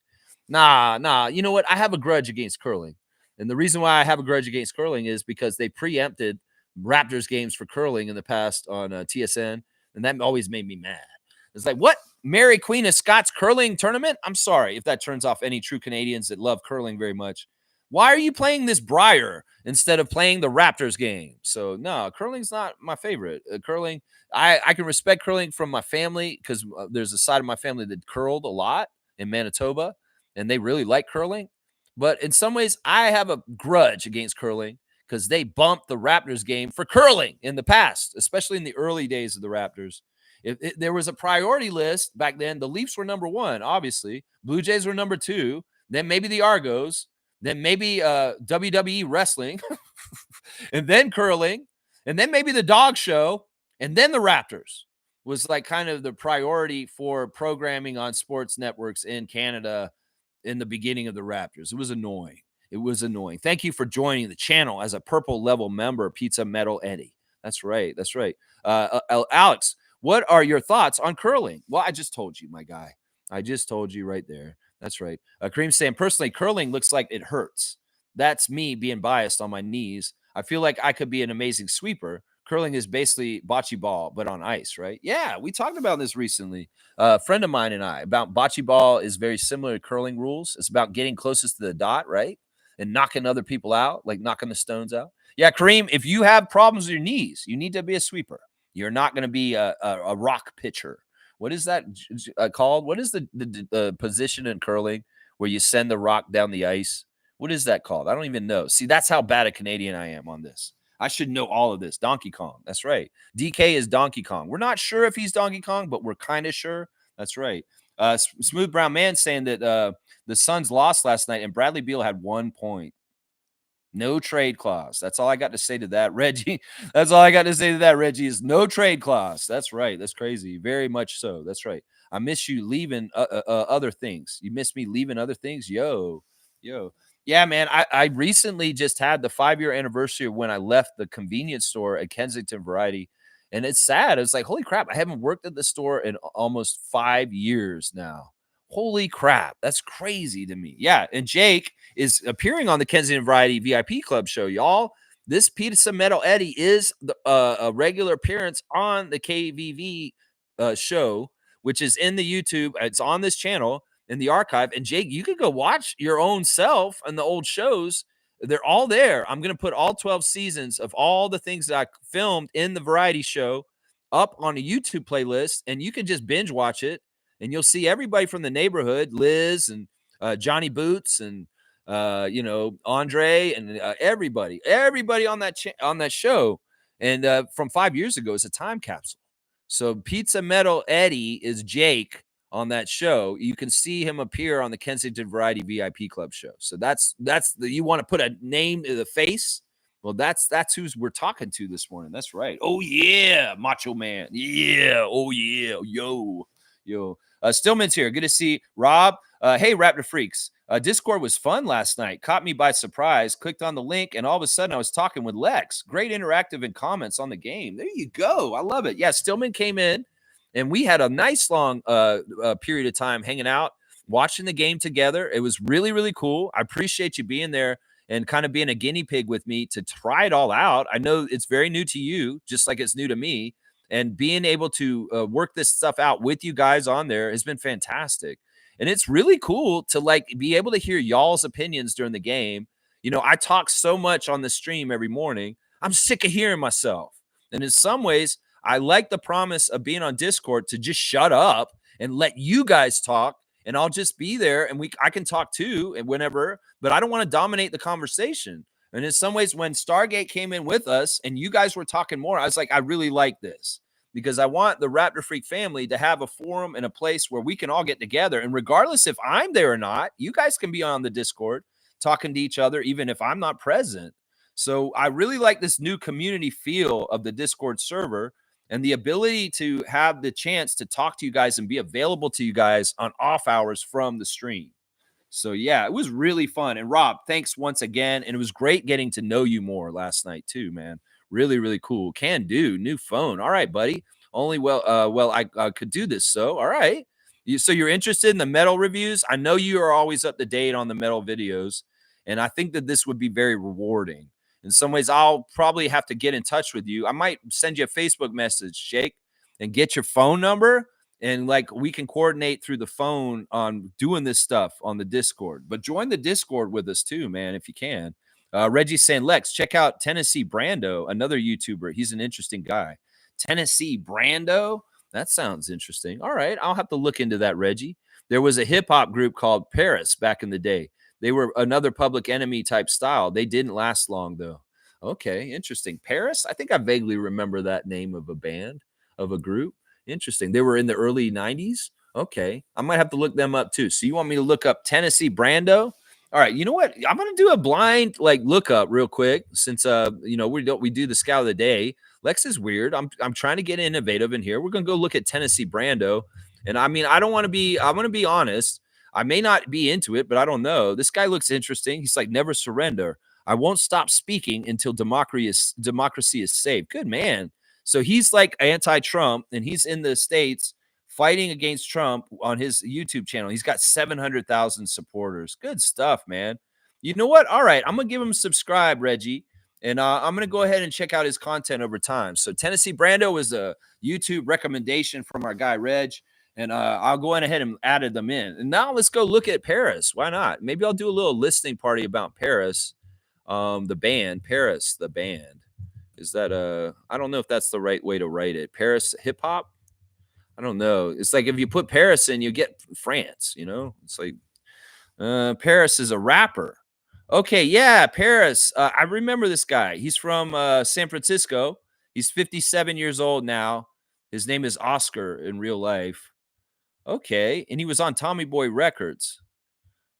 Nah. You know what? I have a grudge against curling. And the reason why I have a grudge against curling is because they preempted Raptors games for curling in the past on TSN. And that always made me mad. It's like, what? Mary Queen of Scots curling tournament? I'm sorry if that turns off any true Canadians that love curling very much. Why are you playing this Briar instead of playing the Raptors game? So, no, curling's not my favorite. Curling, I can respect curling from my family because there's a side of my family that curled a lot in Manitoba, and they really like curling. But in some ways, I have a grudge against curling because they bumped the Raptors game for curling in the past, especially in the early days of the Raptors. If there was a priority list back then, the Leafs were number one, obviously. Blue Jays were number two. Then maybe the Argos. Then maybe WWE wrestling. And then curling. And then maybe the dog show. And then the Raptors was like kind of the priority for programming on sports networks in Canada in the beginning of the Raptors. It was annoying. It was annoying. Thank you for joining the channel as a purple level member, Pizza Metal Eddie. That's right. That's right. Alex, what are your thoughts on curling? Well, I just told you, my guy. I just told you right there. That's right. Cream saying, personally, curling looks like it hurts. That's me being biased on my knees. I feel like I could be an amazing sweeper. Curling is basically bocce ball, but on ice, right? Yeah, we talked about this recently. A friend of mine and I about bocce ball is very similar to curling rules. It's about getting closest to the dot, right? And knocking other people out, like knocking the stones out. Yeah, Kareem, if you have problems with your knees, you need to be a sweeper. You're not going to be a rock pitcher. What is that called? What is the position in curling where you send the rock down the ice? What is that called? I don't even know. See, that's how bad a Canadian I am on this. I should know all of this. Donkey Kong. That's right. DK is Donkey Kong. We're not sure if he's Donkey Kong, but we're kind of sure. That's right. Smooth Brown Man saying that the Suns lost last night and Bradley Beal had 1 point. No trade clause. That's all I got to say to that, Reggie. That's all I got to say to that, Reggie, is no trade clause. That's right. That's crazy. Very much so. That's right. I miss you leaving other things. You miss me leaving other things? Yo. Yeah, man. I recently just had the 5-year anniversary of when I left the convenience store at Kensington Variety. And it's sad. It's like, holy crap, I haven't worked at the store in almost 5 years now. Holy crap. That's crazy to me. Yeah. And Jake is appearing on the Kensington Variety VIP Club show, y'all. This Pizza Metal Eddie is a regular appearance on the KVV show, which is in the YouTube. It's on this channel in the archive. And Jake, you could go watch your own self on the old shows They're all there. I'm going to put all 12 seasons of all the things that I filmed in the variety show up on a YouTube playlist, and you can just binge watch it, and you'll see everybody from the neighborhood, Liz and Johnny Boots and Andre and everybody on that show. And from 5 years ago, it's a time capsule. So Pizza Metal Eddie is Jake on that show. You can see him appear on the Kensington Variety VIP Club show. So that's you want to put a name to the face. Well, that's who's we're talking to this morning. That's right. Oh yeah, Macho Man. Yeah. Oh yeah. Yo. Stillman's here. Good to see Rob. Hey, Raptor Freaks. Discord was fun last night. Caught me by surprise. Clicked on the link, and all of a sudden I was talking with Lex. Great interactive and comments on the game. There you go. I love it. Yeah, Stillman came in, and we had a nice long period of time hanging out, watching the game together. It was really, really cool. I appreciate you being there and kind of being a guinea pig with me to try it all out. I know it's very new to you, just like it's new to me. And being able to work this stuff out with you guys on there has been fantastic. And it's really cool to like be able to hear y'all's opinions during the game. I talk so much on the stream every morning. I'm sick of hearing myself. And in some ways, I like the promise of being on Discord to just shut up and let you guys talk. And I'll just be there and I can talk too and whenever, but I don't want to dominate the conversation. And in some ways, when Stargate came in with us and you guys were talking more, I was like, I really like this because I want the Raptor Freak family to have a forum and a place where we can all get together. And regardless if I'm there or not, you guys can be on the Discord talking to each other, even if I'm not present. So I really like this new community feel of the Discord server and the ability to have the chance to talk to you guys and be available to you guys on off hours from the stream. So yeah, it was really fun. And Rob, thanks once again. And it was great getting to know you more last night too, man. Really, really cool. Can do. New phone. All right, buddy. Only I could do this. So all right. So you're interested in the metal reviews? I know you are always up to date on the metal videos, and I think that this would be very rewarding. In some ways, I'll probably have to get in touch with you. I might send you a Facebook message, Jake, and get your phone number. And like we can coordinate through the phone on doing this stuff on the Discord. But join the Discord with us too, man, if you can. Reggie's saying, Lex, check out Tennessee Brando, another YouTuber. He's an interesting guy. Tennessee Brando? That sounds interesting. All right, I'll have to look into that, Reggie. There was a hip-hop group called Paris back in the day. They were another Public Enemy type style. They didn't last long, though. Okay, interesting. Paris? I think I vaguely remember that name of a band, of a group. Interesting. They were in the early 90s. Okay. I might have to look them up too. So you want me to look up Tennessee Brando? All right. You know what? I'm going to do a blind look up real quick since we do the scout of the day. Lex is weird. I'm trying to get innovative in here. We're going to go look at Tennessee Brando. And I mean, I want to be honest. I may not be into it, but I don't know. This guy looks interesting. He's like, never surrender. I won't stop speaking until democracy is saved. Good man. So he's like anti-Trump, and he's in the States fighting against Trump on his YouTube channel. He's got 700,000 supporters. Good stuff, man. You know what? All right. I'm going to give him a subscribe, Reggie, and I'm going to go ahead and check out his content over time. So Tennessee Brando was a YouTube recommendation from our guy, Reg, and I'll go ahead and added them in. And now let's go look at Paris. Why not? Maybe I'll do a little listening party about Paris, the band, Paris, the band. Is that I don't know if that's the right way to write it. Paris hip hop? I don't know. It's like if you put Paris in, you get France, It's like Paris is a rapper. Okay, yeah, Paris. I remember this guy. He's from San Francisco. He's 57 years old now. His name is Oscar in real life. Okay, and he was on Tommy Boy Records.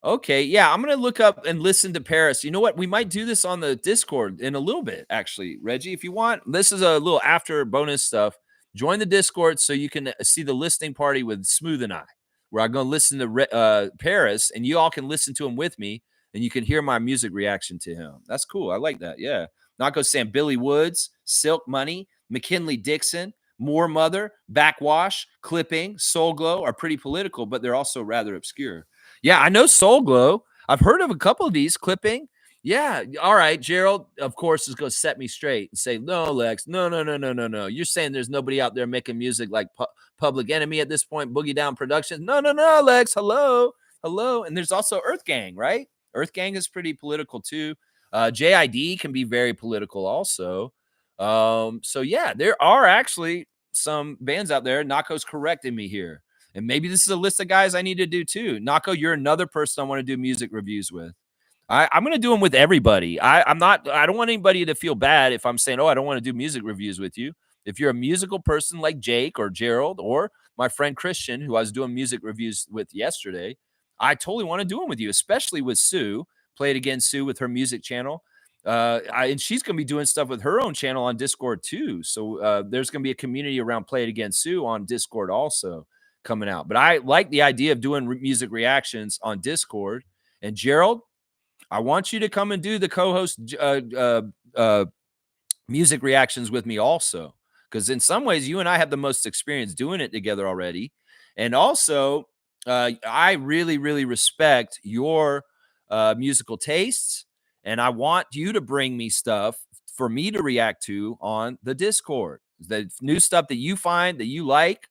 Okay, yeah, I'm going to look up and listen to Paris. You know what? We might do this on the Discord in a little bit, actually, Reggie. If you want, this is a little after bonus stuff. Join the Discord so you can see the listening party with Smooth and I, where I'm going to listen to Paris, and you all can listen to him with me, and you can hear my music reaction to him. That's cool. I like that. Yeah. Naco Sam, Billy Woods, Silk Money, McKinley Dixon, More Mother, Backwash, Clipping, Soul Glow are pretty political, but they're also rather obscure. Yeah, I know Soul Glow. I've heard of a couple of these. Clipping. Yeah. All right. Gerald, of course, is going to set me straight and say, no, Lex, no. You're saying there's nobody out there making music like Public Enemy at this point, Boogie Down Productions. No, Lex. Hello. And there's also Earth Gang, right? Earth Gang is pretty political too. JID can be very political also. So yeah, there are actually some bands out there. Nako's correcting me here. And maybe this is a list of guys I need to do too. Nako, you're another person I want to do music reviews with. I'm going to do them with everybody. I don't want anybody to feel bad if I'm saying, oh, I don't want to do music reviews with you. If you're a musical person like Jake or Gerald or my friend Christian, who I was doing music reviews with yesterday, I totally want to do them with you, especially with Sue. Play It Again, Sue, with her music channel. And she's going to be doing stuff with her own channel on Discord too. So there's going to be a community around Play It Again, Sue on Discord also coming out. But I like the idea of doing music reactions on Discord. And Gerald, I want you to come and do the co-host music reactions with me also, because in some ways you and I have the most experience doing it together already. And also, I really, really respect your musical tastes, and I want you to bring me stuff for me to react to on the Discord. The new stuff that you find that you like,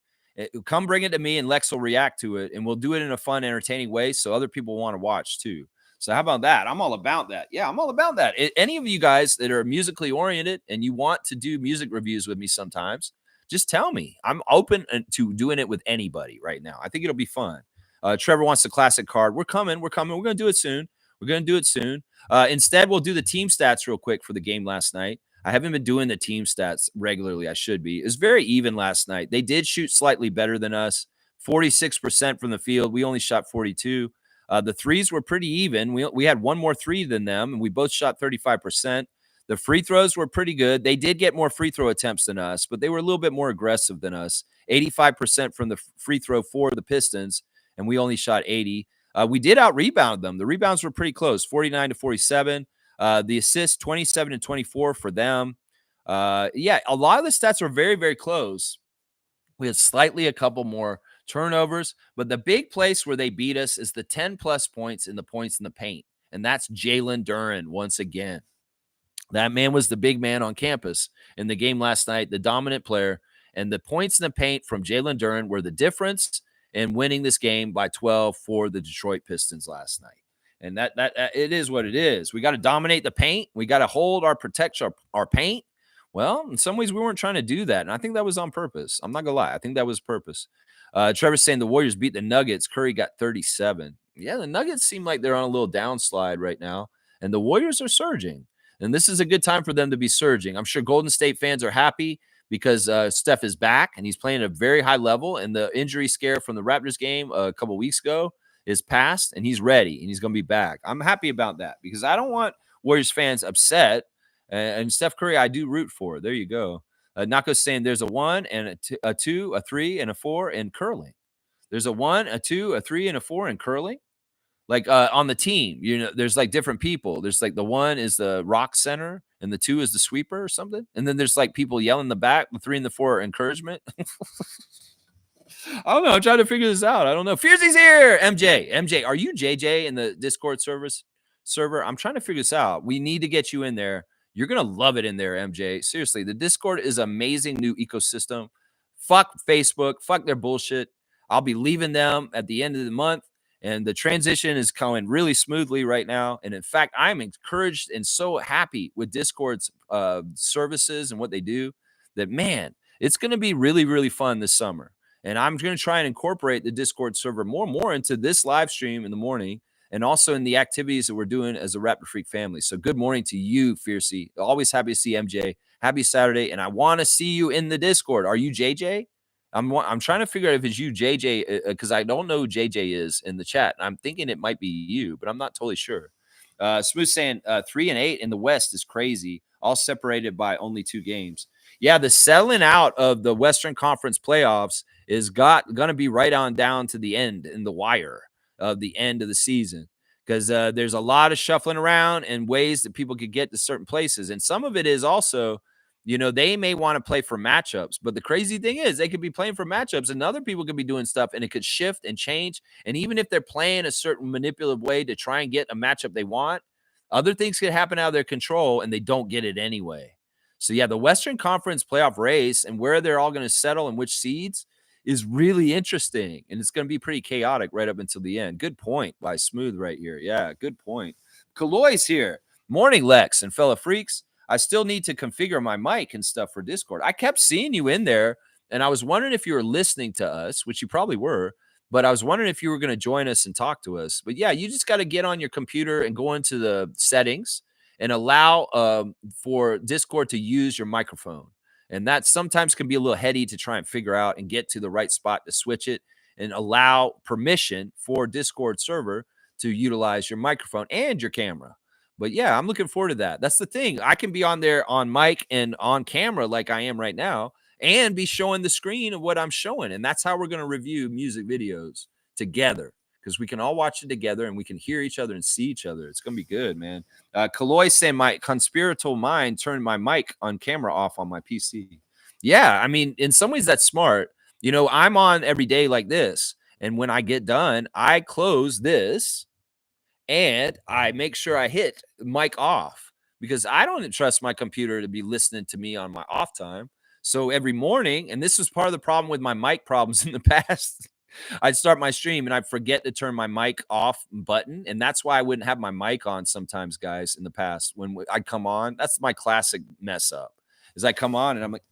come bring it to me, and Lex will react to it, and we'll do it in a fun, entertaining way so other people want to watch too. So how about that? I'm all about that. Yeah, I'm all about that. Any of you guys that are musically oriented and you want to do music reviews with me sometimes, just tell me. I'm open to doing it with anybody right now. I think it'll be fun. Trevor wants the classic card. We're coming. We're coming. We're going to do it soon. We're going to do it soon. Instead, we'll do the team stats real quick for the game last night. I haven't been doing the team stats regularly. I should be. It was very even last night. They did shoot slightly better than us. 46% from the field. We only shot 42. The threes were pretty even. We had one more three than them, and we both shot 35%. The free throws were pretty good. They did get more free throw attempts than us, but they were a little bit more aggressive than us. 85% from the free throw for the Pistons, and we only shot 80. We did out-rebound them. The rebounds were pretty close, 49-47. The assists, 27-24 for them. Yeah, a lot of the stats were very, very close. We had slightly a couple more turnovers, but the big place where they beat us is the 10-plus points in the paint, and that's Jalen Duren once again. That man was the big man on campus in the game last night, the dominant player, and the points in the paint from Jalen Duren were the difference in winning this game by 12 for the Detroit Pistons last night. And that it is what it is. We got to dominate the paint. We got to protect our paint. Well, in some ways, we weren't trying to do that. And I think that was on purpose. I'm not going to lie. I think that was purpose. Trevor's saying the Warriors beat the Nuggets. Curry got 37. Yeah, the Nuggets seem like they're on a little downslide right now. And the Warriors are surging. And this is a good time for them to be surging. I'm sure Golden State fans are happy because Steph is back and he's playing at a very high level. And the injury scare from the Raptors game a couple weeks ago is past, and he's ready, and he's going to be back. I'm happy about that because I don't want Warriors fans upset. And Steph Curry, I do root for. There you go. Nako's saying there's a 1 and a 2, a 3, and a 4 in curling. There's a 1, a 2, a 3, and a 4 in curling. Like on the team, there's like different people. There's like the 1 is the rock center, and the 2 is the sweeper or something. And then there's like people yelling in the back. The 3 and the 4 are encouragement. I don't know. I'm trying to figure this out. I don't know. Fierzy's here. MJ, are you JJ in the Discord server? I'm trying to figure this out. We need to get you in there. You're going to love it in there, MJ. Seriously, the Discord is an amazing new ecosystem. Fuck Facebook. Fuck their bullshit. I'll be leaving them at the end of the month, and the transition is going really smoothly right now. And in fact, I'm encouraged and so happy with Discord's services and what they do that, man, it's going to be really, really fun this summer. And I'm going to try and incorporate the Discord server more and more into this live stream in the morning, and also in the activities that we're doing as a Raptor Freak family. So good morning to you, Fiercy. Always happy to see MJ. Happy Saturday. And I want to see you in the Discord. Are you JJ? I'm trying to figure out if it's you, JJ, because I don't know who JJ is in the chat. I'm thinking it might be you, but I'm not totally sure. Smooth saying 3 and 8 in the West is crazy, all separated by only 2 games. Yeah, the selling out of the Western Conference playoffs is going to be right on down to the end in the wire of the end of the season, because there's a lot of shuffling around and ways that people could get to certain places. And some of it is also, they may want to play for matchups, but the crazy thing is they could be playing for matchups and other people could be doing stuff, and it could shift and change. And even if they're playing a certain manipulative way to try and get a matchup they want, other things could happen out of their control and they don't get it anyway. So yeah, the Western Conference playoff race and where they're all going to settle and which seeds is really interesting, and it's going to be pretty chaotic right up until the end. Good point by Smooth right here. Yeah, good point. Kaloy's here. Morning, Lex and fellow freaks. I still need to configure my mic and stuff for Discord. I kept seeing you in there, and I was wondering if you were listening to us, which you probably were, but I was wondering if you were going to join us and talk to us. But yeah, you just got to get on your computer and go into the settings and allow for Discord to use your microphone. And that sometimes can be a little heady to try and figure out and get to the right spot to switch it and allow permission for Discord server to utilize your microphone and your camera. But yeah, I'm looking forward to that. That's the thing. I can be on there on mic and on camera like I am right now and be showing the screen of what I'm showing. And that's how we're going to review music videos together because we can all watch it together and we can hear each other and see each other. It's going to be good, man. Kaloy saying my conspiratorial mind turned my mic on camera off on my PC. Yeah, I mean, in some ways that's smart. You know, I'm on every day like this. And when I get done, I close this and I make sure I hit mic off because I don't trust my computer to be listening to me on my off time. So every morning, and this was part of the problem with my mic problems in the past, I'd start my stream and I'd forget to turn my mic off button. And that's why I wouldn't have my mic on sometimes, guys, in the past. When I'd come on, that's my classic mess up is I come on and I'm like,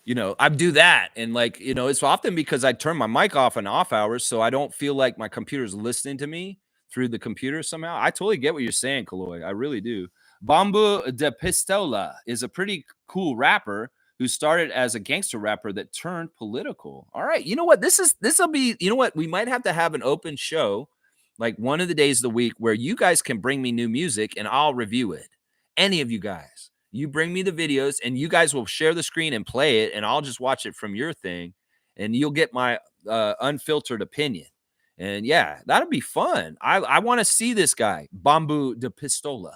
you know, I do that. And like, you know, it's often because I turn my mic off on off hours. So I don't feel like my computer's listening to me through the computer somehow. I totally get what you're saying, Kaloy. I really do. Bambu de Pistola is a pretty cool rapper who started as a gangster rapper that turned political. All right. You know what? This'll be, you know what? We might have to have an open show like one of the days of the week where you guys can bring me new music and I'll review it. Any of you guys. You bring me the videos and you guys will share the screen and play it, and I'll just watch it from your thing, and you'll get my unfiltered opinion. And yeah, that'll be fun. I want to see this guy, Bambu de Pistola,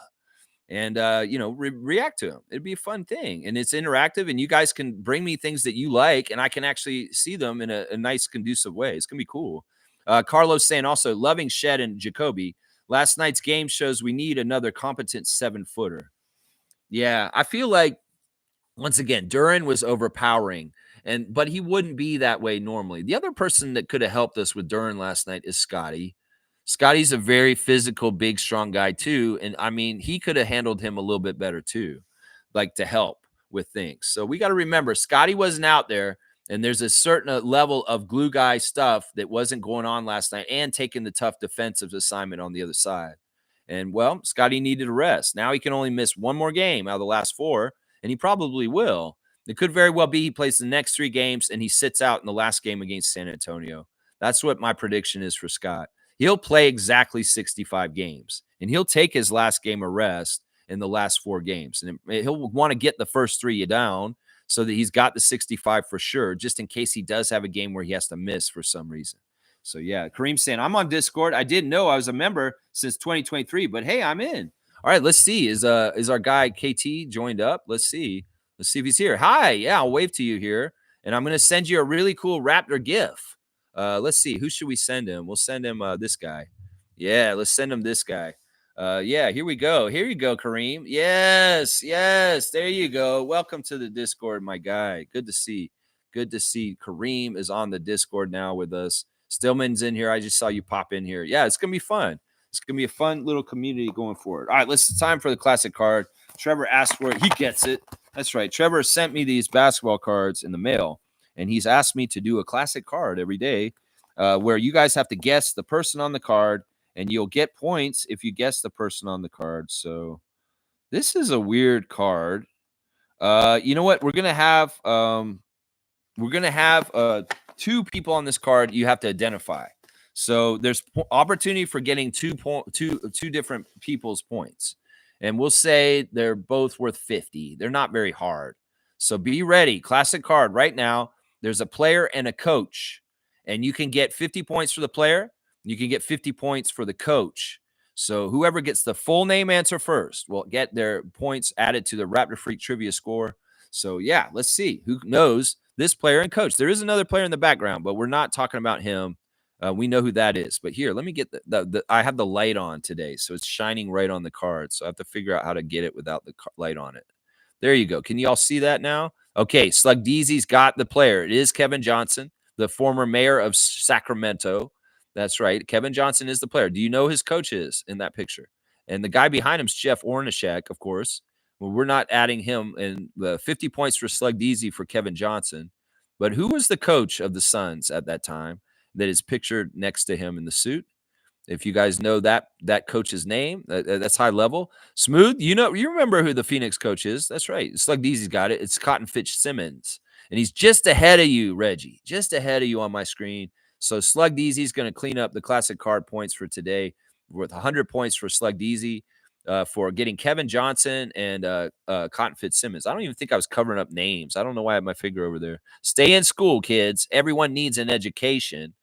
and you know, react to him. It'd be a fun thing, and it's interactive, and you guys can bring me things that you like, and I can actually see them in a nice, conducive way. It's gonna be cool. Carlos saying also loving Shed and Jacoby. Last night's game shows we need another competent 7-footer. Yeah, I feel like once again, Duran was overpowering, but he wouldn't be that way normally. The other person that could have helped us with Duran last night is Scotty. Scotty's a very physical, big, strong guy too, and I mean, he could have handled him a little bit better too, like to help with things. So we got to remember, Scotty wasn't out there, and there's a certain level of glue guy stuff that wasn't going on last night, and taking the tough defensive assignment on the other side. And well, Scotty needed a rest. Now he can only miss one more game out of the last 4, and he probably will. It could very well be he plays the next 3 games and he sits out in the last game against San Antonio. That's what my prediction is for Scott. He'll play exactly 65 games, and he'll take his last game of rest in the last 4 games. And he'll want to get the first 3 down so that he's got the 65 for sure, just in case he does have a game where he has to miss for some reason. So yeah, Kareem saying, I'm on Discord. I didn't know I was a member since 2023, but hey, I'm in. All right, let's see. Is our guy KT joined up? Let's see. Let's see if he's here. Hi, yeah, I'll wave to you here. And I'm gonna send you a really cool Raptor GIF. Let's see, who should we send him? We'll send him this guy. Yeah, let's send him this guy. Yeah, here we go. Here you go, Kareem. Yes, yes, there you go. Welcome to the Discord, my guy. Good to see. Good to see. Kareem is on the Discord now with us. Stillman's in here. I just saw you pop in here. Yeah, it's gonna be fun. It's gonna be a fun little community going forward. All right, it's time for the classic card. Trevor asked for it. He gets it. That's right. Trevor sent me these basketball cards in the mail, and he's asked me to do a classic card every day, where you guys have to guess the person on the card, and you'll get points if you guess the person on the card. So this is a weird card. You know what? We're gonna have 2 people on this card you have to identify. So there's opportunity for getting two different people's points. And we'll say they're both worth 50. They're not very hard. So be ready. Classic card right now. There's a player and a coach. And you can get 50 points for the player. You can get 50 points for the coach. So whoever gets the full name answer first will get their points added to the Raptor Freak trivia score. So yeah, let's see who knows this player and coach. There is another player in the background, but we're not talking about him. We know who that is. But here, let me get the I have the light on today, so it's shining right on the card. So I have to figure out how to get it without the light on it. There you go. Can you all see that now? Okay, Slug Deezy's got the player. It is Kevin Johnson. the former mayor of Sacramento. That's right. Kevin Johnson is the player. Do you know his coach is in that picture? And the guy behind him is Jeff Ornashek, of course. Well, we're not adding him in the 50 points for Slug Deasy for Kevin Johnson. But who was the coach of the Suns at that time that is pictured next to him in the suit? If you guys know that coach's name, that's high level. Smooth, you remember who the Phoenix coach is. That's right. Slug Deasy's got it. It's Cotton Fitch Simmons. And he's just ahead of you, Reggie. Just ahead of you on my screen. So Slug Deasy's going to clean up the classic card points for today with 100 points for Slug Deasy for getting Kevin Johnson and Cotton Fitzsimmons. I don't even think I was covering up names. I don't know why I have my finger over there. Stay in school, kids. Everyone needs an education.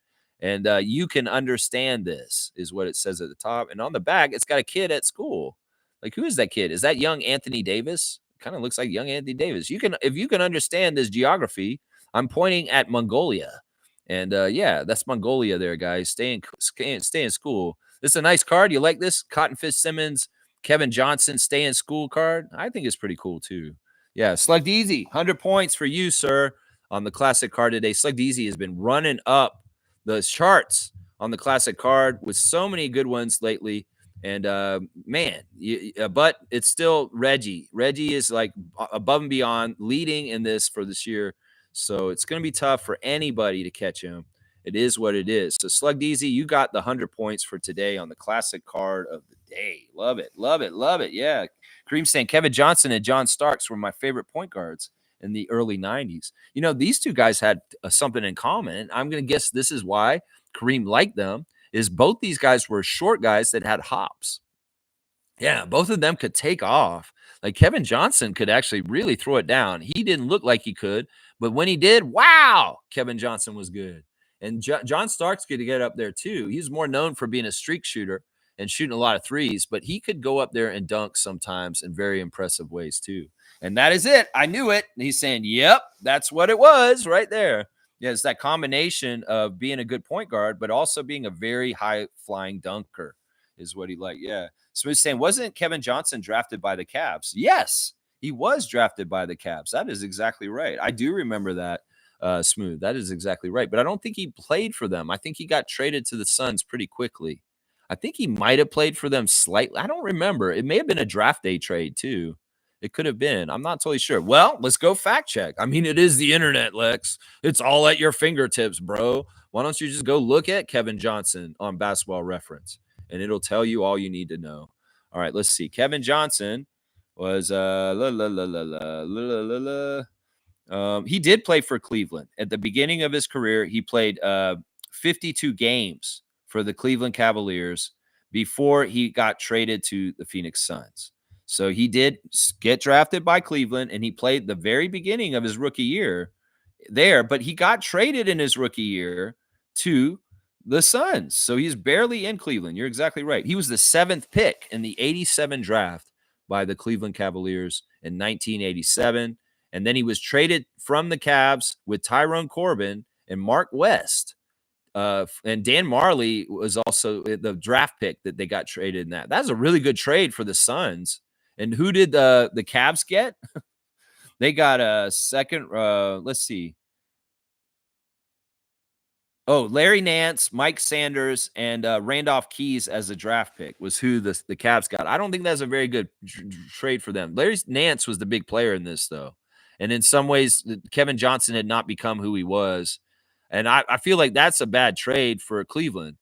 And you can understand this, is what it says at the top. And on the back, it's got a kid at school. Like, who is that kid? Is that young Anthony Davis? Kind of looks like young Anthony Davis. If you can understand this geography, I'm pointing at Mongolia. And yeah, that's Mongolia there, guys. Stay in school. This is a nice card. You like this? Cotton Fitzsimmons, Kevin Johnson, stay in school card. I think it's pretty cool, too. Yeah, Slug Deasy, 100 points for you, sir, on the classic card today. Slug Deasy has been running up the charts on the classic card with so many good ones lately. And man, but it's still Reggie. Reggie is like above and beyond leading in this for this year. So it's going to be tough for anybody to catch him. It is what it is. So Slug Deasy, you got the 100 points for today on the classic card of the day. Love it. Love it. Love it. Yeah. Kareem saying Kevin Johnson and John Starks were my favorite point guards in the early 90s. You know, these two guys had something in common. And I'm going to guess this is why Kareem liked them, is both these guys were short guys that had hops. Yeah, both of them could take off. Like Kevin Johnson could actually really throw it down. He didn't look like he could, but when he did, wow, Kevin Johnson was good. And John Starks could get up there too. He's more known for being a streak shooter and shooting a lot of threes, but he could go up there and dunk sometimes in very impressive ways too. And that is it. I knew it. And he's saying, yep, that's what it was right there. Yeah, it's that combination of being a good point guard, but also being a very high flying dunker is what he liked. Yeah. So he's saying, wasn't Kevin Johnson drafted by the Cavs? Yes, he was drafted by the Cavs. That is exactly right. I do remember that, Smooth. That is exactly right. But I don't think he played for them. I think he got traded to the Suns pretty quickly. I think he might have played for them slightly. I don't remember. It may have been a draft day trade too. It could have been. I'm not totally sure. Well, let's go fact check. I mean, it is the internet, Lex. It's all at your fingertips, bro. Why don't you just go look at Kevin Johnson on Basketball Reference, and it'll tell you all you need to know. All right, let's see. Kevin Johnson was he did play for Cleveland. At the beginning of his career, he played 52 games for the Cleveland Cavaliers before he got traded to the Phoenix Suns. So he did get drafted by Cleveland, and he played the very beginning of his rookie year there, but he got traded in his rookie year to the Suns. So he's barely in Cleveland. You're exactly right. He was the 7th pick in the 87 draft by the Cleveland Cavaliers in 1987. And then he was traded from the Cavs with Tyrone Corbin and Mark West. And Dan Marley was also the draft pick that they got traded in that. That's a really good trade for the Suns. And who did the Cavs get? They got a second. Let's see. Oh, Larry Nance, Mike Sanders, and Randolph Keys as a draft pick was who the Cavs got. I don't think that's a very good trade for them. Larry Nance was the big player in this, though. And in some ways, Kevin Johnson had not become who he was. And I feel like that's a bad trade for Cleveland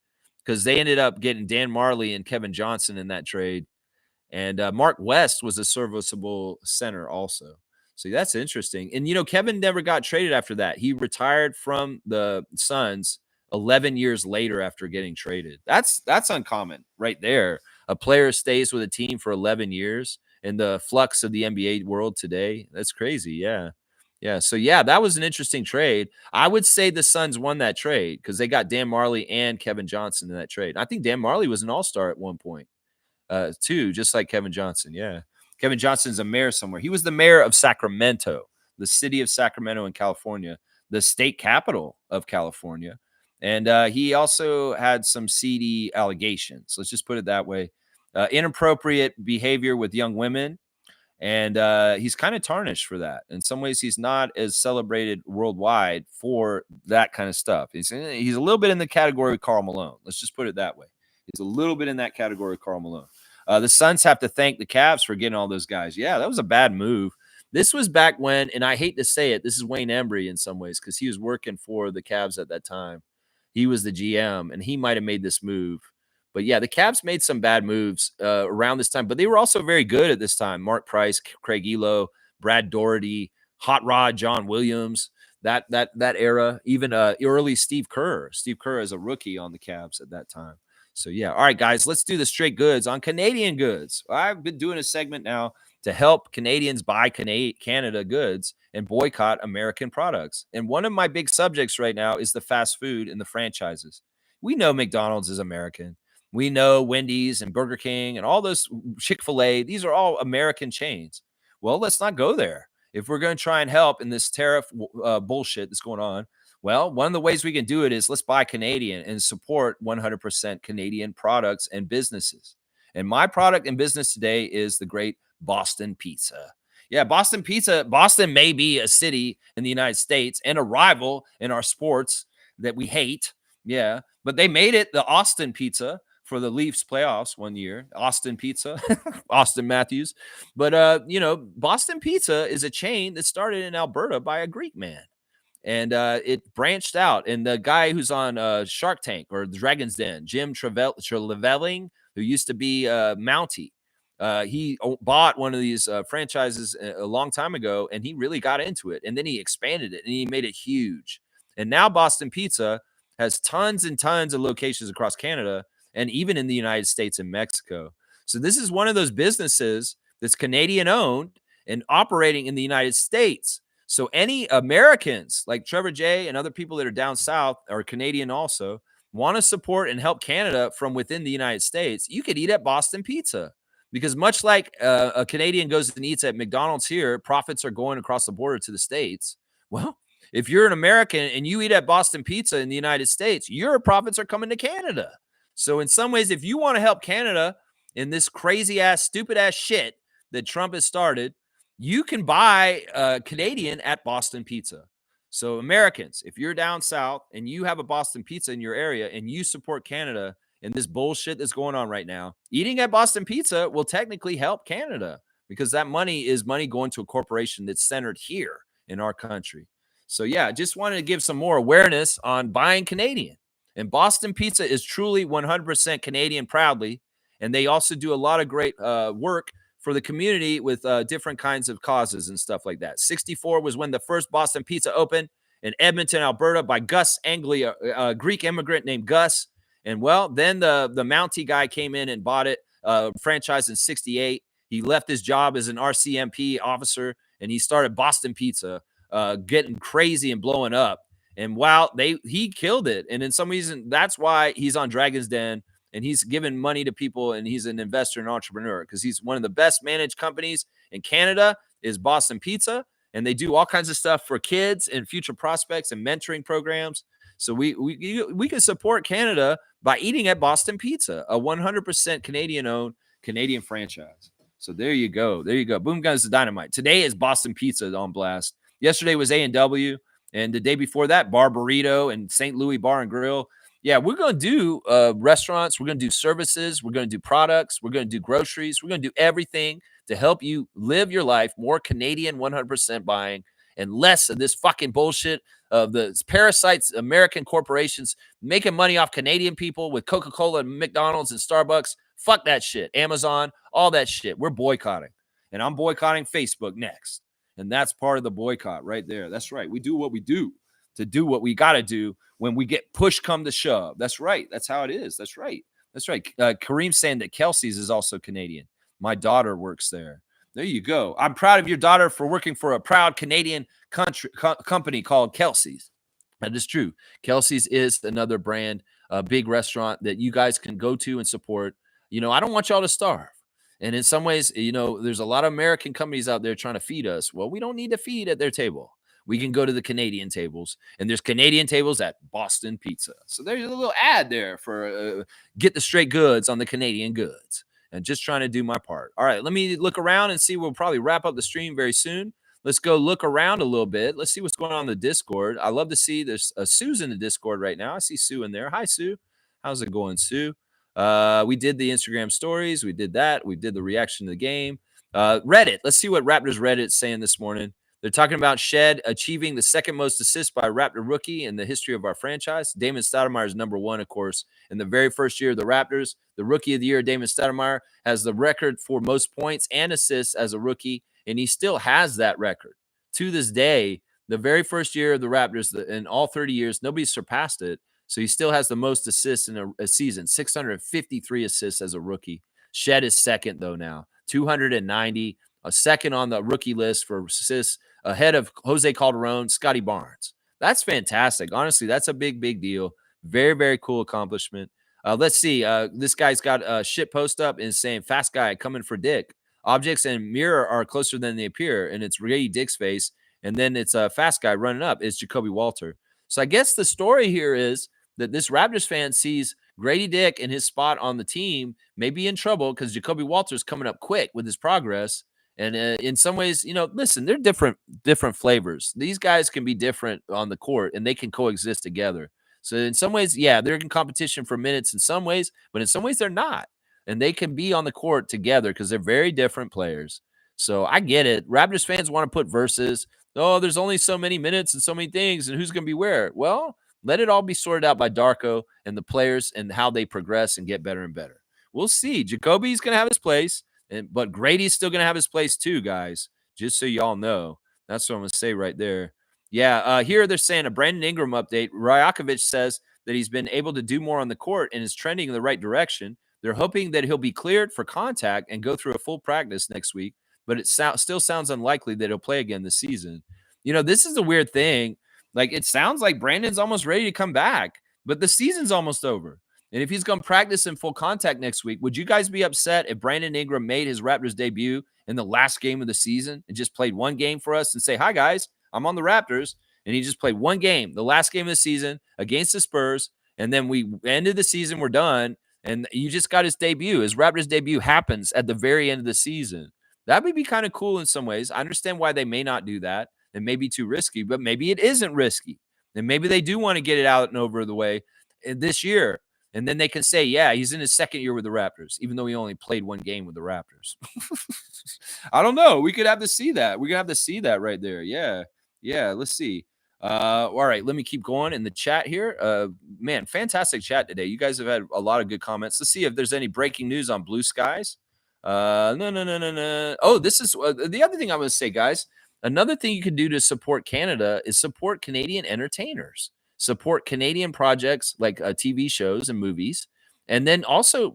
because they ended up getting Dan Marley and Kevin Johnson in that trade. And Mark West was a serviceable center also. So that's interesting. And, you know, Kevin never got traded after that. He retired from the Suns 11 years later after getting traded. That's uncommon right there. A player stays with a team for 11 years in the flux of the NBA world today. That's crazy. Yeah. Yeah. So, yeah, that was an interesting trade. I would say the Suns won that trade because they got Dan Marley and Kevin Johnson in that trade. I think Dan Marley was an all-star at one point. Too, just like Kevin Johnson. Yeah. Kevin Johnson's a mayor somewhere. He was the mayor of Sacramento, the city of Sacramento in California, the state capital of California. And he also had some seedy allegations. Let's just put it that way. Inappropriate behavior with young women And he's kind of tarnished for that. In some ways, he's not as celebrated worldwide for that kind of stuff. He's a little bit in the category of Karl Malone. Let's just put it that way. He's a little bit in that category of Karl Malone. The Suns have to thank the Cavs for getting all those guys. Yeah, that was a bad move. This was back when, and I hate to say it, this is Wayne Embry in some ways because he was working for the Cavs at that time. He was the GM, and he might have made this move. But yeah, the Cavs made some bad moves around this time, but they were also very good at this time. Mark Price, Craig Elo, Brad Doherty, Hot Rod, John Williams, that era, even early Steve Kerr. Steve Kerr as a rookie on the Cavs at that time. So yeah, all right, guys, let's do the straight goods on Canadian goods. I've been doing a segment now to help Canadians buy Canada goods and boycott American products. And one of my big subjects right now is the fast food and the franchises. We know McDonald's is American. We know Wendy's and Burger King and all those Chick-fil-A. These are all American chains. Well, let's not go there. If we're going to try and help in this tariff bullshit that's going on, well, one of the ways we can do it is let's buy Canadian and support 100% Canadian products and businesses. And my product and business today is the great Boston Pizza. Yeah, Boston Pizza. Boston may be a city in the United States and a rival in our sports that we hate. Yeah, but they made it the Austin Pizza for the Leafs playoffs one year. Austin Pizza, Austin Matthews. But, Boston Pizza is a chain that started in Alberta by a Greek man. And it branched out. And the guy who's on Shark Tank or Dragon's Den, Jim Trevelling, who used to be Mountie, he bought one of these franchises a long time ago, and he really got into it. And then he expanded it, and he made it huge. And now Boston Pizza has tons and tons of locations across Canada and even in the United States and Mexico. So this is one of those businesses that's Canadian owned and operating in the United States. So any Americans like Trevor J and other people that are down south or Canadian also want to support and help Canada from within the United States, you could eat at Boston Pizza. Because much like a Canadian goes and eats at McDonald's here, profits are going across the border to the States. Well, if you're an American and you eat at Boston Pizza in the United States, your profits are coming to Canada. So in some ways, if you want to help Canada in this crazy ass, stupid ass shit that Trump has started, you can buy Canadian at Boston Pizza. So Americans, if you're down south and you have a Boston Pizza in your area and you support Canada in this bullshit that's going on right now, eating at Boston Pizza will technically help Canada because that money is money going to a corporation that's centered here in our country. So yeah, just wanted to give some more awareness on buying Canadian. And Boston Pizza is truly 100% Canadian proudly. And they also do a lot of great work for the community with different kinds of causes and stuff like that. 1964 was when the first Boston Pizza opened in Edmonton, Alberta by Gus Anglia, a Greek immigrant named Gus. And well, then the Mountie guy came in and bought it, franchise in 1968. He left his job as an RCMP officer and he started Boston Pizza, getting crazy and blowing up. And wow, he killed it. And in some reason, that's why he's on Dragon's Den and he's giving money to people and he's an investor and entrepreneur because he's one of the best managed companies in Canada is Boston Pizza. And they do all kinds of stuff for kids and future prospects and mentoring programs. So we can support Canada by eating at Boston Pizza, a 100% Canadian-owned Canadian franchise. So there you go. There you go. Boom Guns to Dynamite. Today is Boston Pizza on blast. Yesterday was A&W. And the day before that, Bar Burrito and St. Louis Bar and Grill. Yeah, we're going to do restaurants. We're going to do services. We're going to do products. We're going to do groceries. We're going to do everything to help you live your life more Canadian 100% buying and less of this fucking bullshit of the parasites, American corporations making money off Canadian people with Coca-Cola and McDonald's and Starbucks. Fuck that shit. Amazon, all that shit. We're boycotting. And I'm boycotting Facebook next. And that's part of the boycott right there. That's right. We do what we do to do what we got to do when we get push come to shove. That's right. That's how it is. That's right. That's right. Kareem's saying that Kelsey's is also Canadian. My daughter works there. There you go. I'm proud of your daughter for working for a proud Canadian company called Kelsey's. That is true. Kelsey's is another brand, a big restaurant that you guys can go to and support. I don't want y'all to starve. And in some ways, there's a lot of American companies out there trying to feed us. Well, we don't need to feed at their table. We can go to the Canadian tables, and there's Canadian tables at Boston Pizza. So there's a little ad there for get the straight goods on the Canadian goods. and just trying to do my part. All right, let me look around and see. We'll probably wrap up the stream very soon. Let's go look around a little bit. Let's see what's going on in the Discord. I love to see there's Sue's in the Discord right now. I see Sue in there. Hi, Sue. How's it going, Sue? We did the Instagram stories. We did that. We did the reaction to the game. Reddit. Let's see what Raptors Reddit's saying this morning. They're talking about Shed achieving the second most assists by a Raptor rookie in the history of our franchise. Damon Stoudemire is number one, of course. In the very first year of the Raptors, the rookie of the year, Damon Stoudemire, has the record for most points and assists as a rookie, and he still has that record. To this day, the very first year of the Raptors, in all 30 years, nobody surpassed it. So he still has the most assists in a season, 653 assists as a rookie. Shed is second, though, now, 290, a second on the rookie list for assists, ahead of Jose Calderon, Scotty Barnes. That's fantastic. Honestly, that's a big, big deal. Very, very cool accomplishment. Let's see. This guy's got a shit post up and saying, fast guy coming for Dick. Objects and mirror are closer than they appear, and it's Grady Dick's face. And then it's a fast guy running up. It's Jacoby Walter. So I guess the story here is that this Raptors fan sees Grady Dick and his spot on the team may be in trouble because Jacoby Walter's coming up quick with his progress. And in some ways, listen, they're different flavors. These guys can be different on the court, and they can coexist together. So in some ways, yeah, they're in competition for minutes in some ways, but in some ways they're not. And they can be on the court together because they're very different players. So I get it. Raptors fans want to put verses. Oh, there's only so many minutes and so many things, and who's going to be where? Well, let it all be sorted out by Darko and the players and how they progress and get better and better. We'll see. Jacoby's going to have his place. But Grady's still going to have his place too, guys, just so y'all know. That's what I'm going to say right there. Yeah, here they're saying a Brandon Ingram update. Rajakovic says that he's been able to do more on the court and is trending in the right direction. They're hoping that he'll be cleared for contact and go through a full practice next week, but it still sounds unlikely that he'll play again this season. This is a weird thing. Like, it sounds like Brandon's almost ready to come back, but the season's almost over. And if he's going to practice in full contact next week, would you guys be upset if Brandon Ingram made his Raptors debut in the last game of the season and just played one game for us and say, hi, guys, I'm on the Raptors, and he just played one game, the last game of the season against the Spurs, and then we ended the season, we're done, and you just got his debut. His Raptors debut happens at the very end of the season. That would be kind of cool in some ways. I understand why they may not do that. It may be too risky, but maybe it isn't risky. And maybe they do want to get it out and over the way this year. And then they can say, yeah, he's in his second year with the Raptors, even though he only played one game with the Raptors. I don't know. We could have to see that. We're going to have to see that right there. Yeah. Yeah. Let's see. All right. Let me keep going in the chat here. Man, fantastic chat today. You guys have had a lot of good comments. Let's see if there's any breaking news on Blue Skies. No. Oh, this is the other thing I want to say, guys. Another thing you can do to support Canada is support Canadian entertainers. Support Canadian projects like TV shows and movies, and then also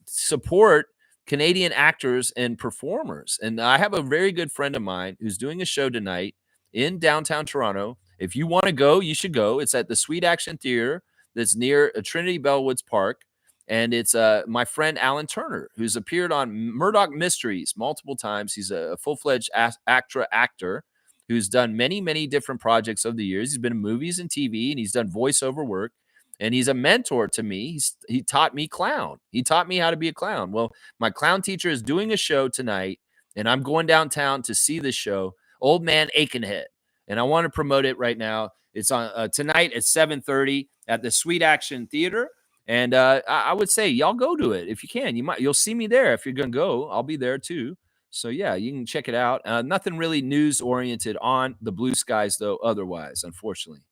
support Canadian actors and performers. And I have a very good friend of mine who's doing a show tonight in downtown Toronto. If you want to go, you should go. It's at the Sweet Action Theater that's near Trinity Bellwoods Park. And it's my friend Alan Turner, who's appeared on Murdoch Mysteries multiple times. He's a full-fledged actor who's done many, many different projects over the years. He's been in movies and TV, and he's done voiceover work. And he's a mentor to me. He taught me clown. He taught me how to be a clown. Well, my clown teacher is doing a show tonight, and I'm going downtown to see this show, Old Man Aikenhead. And I want to promote it right now. It's on tonight at 7:30 at the Sweet Action Theater. And I would say y'all go to it if you can. You'll see me there. If you're going to go, I'll be there too. So, yeah, you can check it out. Nothing really news-oriented on the Blue Skies, though, otherwise, unfortunately.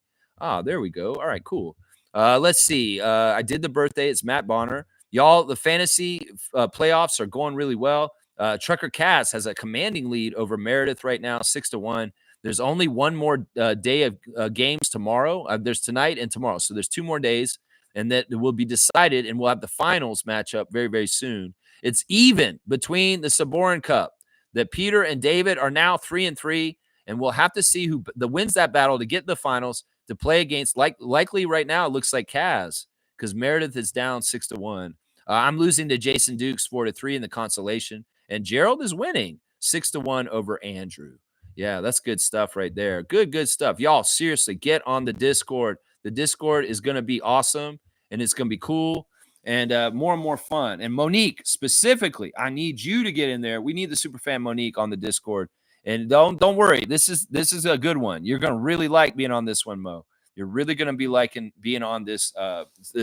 There we go. All right, cool. Let's see. I did the birthday. It's Matt Bonner. Y'all, the fantasy playoffs are going really well. Trucker Cass has a commanding lead over Meredith right now, 6-1. There's only one more day of games tomorrow. There's tonight and tomorrow. So there's 2 more days, and that will be decided, and we'll have the finals match up very, very soon. It's even between the Saborin Cup that Peter and David are now 3-3, and we'll have to see who wins that battle to get the finals to play against. Likely right now, it looks like Kaz, because Meredith is down 6-1. I'm losing to Jason Dukes 4-3 in the consolation, and Gerald is winning 6-1 over Andrew. Yeah, that's good stuff right there. Good stuff. Y'all, seriously, get on the Discord. The Discord is going to be awesome, and it's going to be cool. and more fun. And Monique, specifically, I need you to get in there. We need the Superfan Monique on the Discord. And don't worry, this is a good one. You're going to really like being on this one, Mo. You're really going to be liking being on this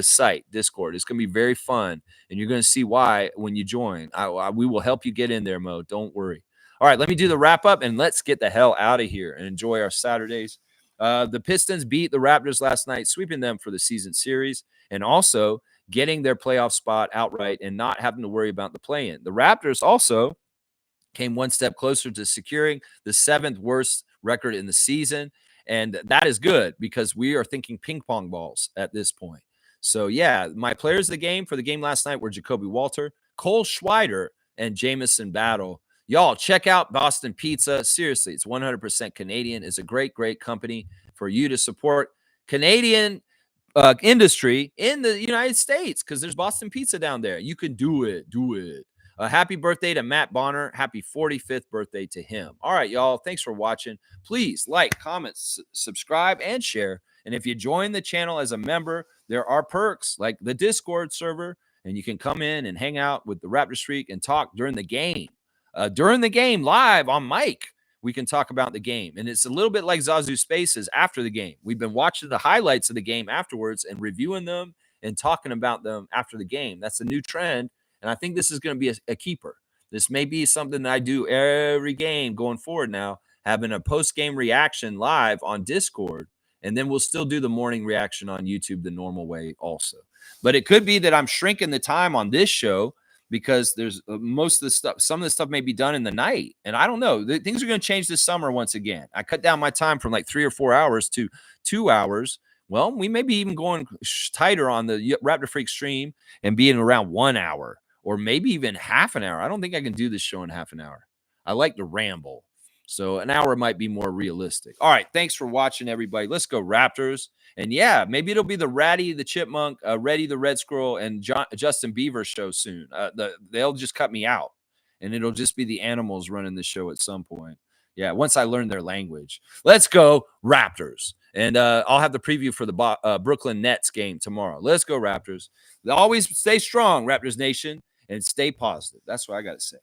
site, Discord. It's going to be very fun, and you're going to see why when you join. We will help you get in there, Mo. Don't worry. All right, let me do the wrap up, and let's get the hell out of here and enjoy our Saturdays. The Pistons beat the Raptors last night, sweeping them for the season series, and also getting their playoff spot outright and not having to worry about the play-in. The Raptors also came one step closer to securing the 7th worst record in the season. And that is good because we are thinking ping pong balls at this point. So, yeah, my players of the game for the game last night were Jacoby Walter, Cole Schwider, and Jamison Battle. Y'all, check out Boston Pizza. Seriously, it's 100% Canadian. It's a great, great company for you to support Canadian industry in the United States because there's Boston Pizza down there. You can do it. Do it. Happy birthday to Matt Bonner. Happy 45th birthday to him. All right, y'all. Thanks for watching. Please like, comment, subscribe, and share. And if you join the channel as a member, there are perks like the Discord server, and you can come in and hang out with the Raptor Streak and talk during the game. During the game, live on mic, we can talk about the game. And it's a little bit like Zazu Spaces after the game. We've been watching the highlights of the game afterwards and reviewing them and talking about them after the game. That's a new trend. And I think this is going to be a keeper. This may be something that I do every game going forward now, having a post-game reaction live on Discord. And then we'll still do the morning reaction on YouTube the normal way also. But it could be that I'm shrinking the time on this show because there's most of the stuff, some of the stuff may be done in the night. And I don't know. Things are going to change this summer once again. I cut down my time from like 3 or 4 hours to 2 hours. Well, we may be even going tighter on the Raptor Freak stream and being around 1 hour. Or maybe even half an hour. I don't think I can do this show in half an hour. I like to ramble. So an hour might be more realistic. All right. Thanks for watching, everybody. Let's go Raptors. And yeah, maybe it'll be the Ratty the Chipmunk, Reddy the Red Squirrel, and Justin Bieber show soon. They'll just cut me out. And it'll just be the animals running the show at some point. Yeah, once I learn their language. Let's go Raptors. And I'll have the preview for the Brooklyn Nets game tomorrow. Let's go Raptors. Always stay strong, Raptors Nation. And stay positive. That's what I got to say.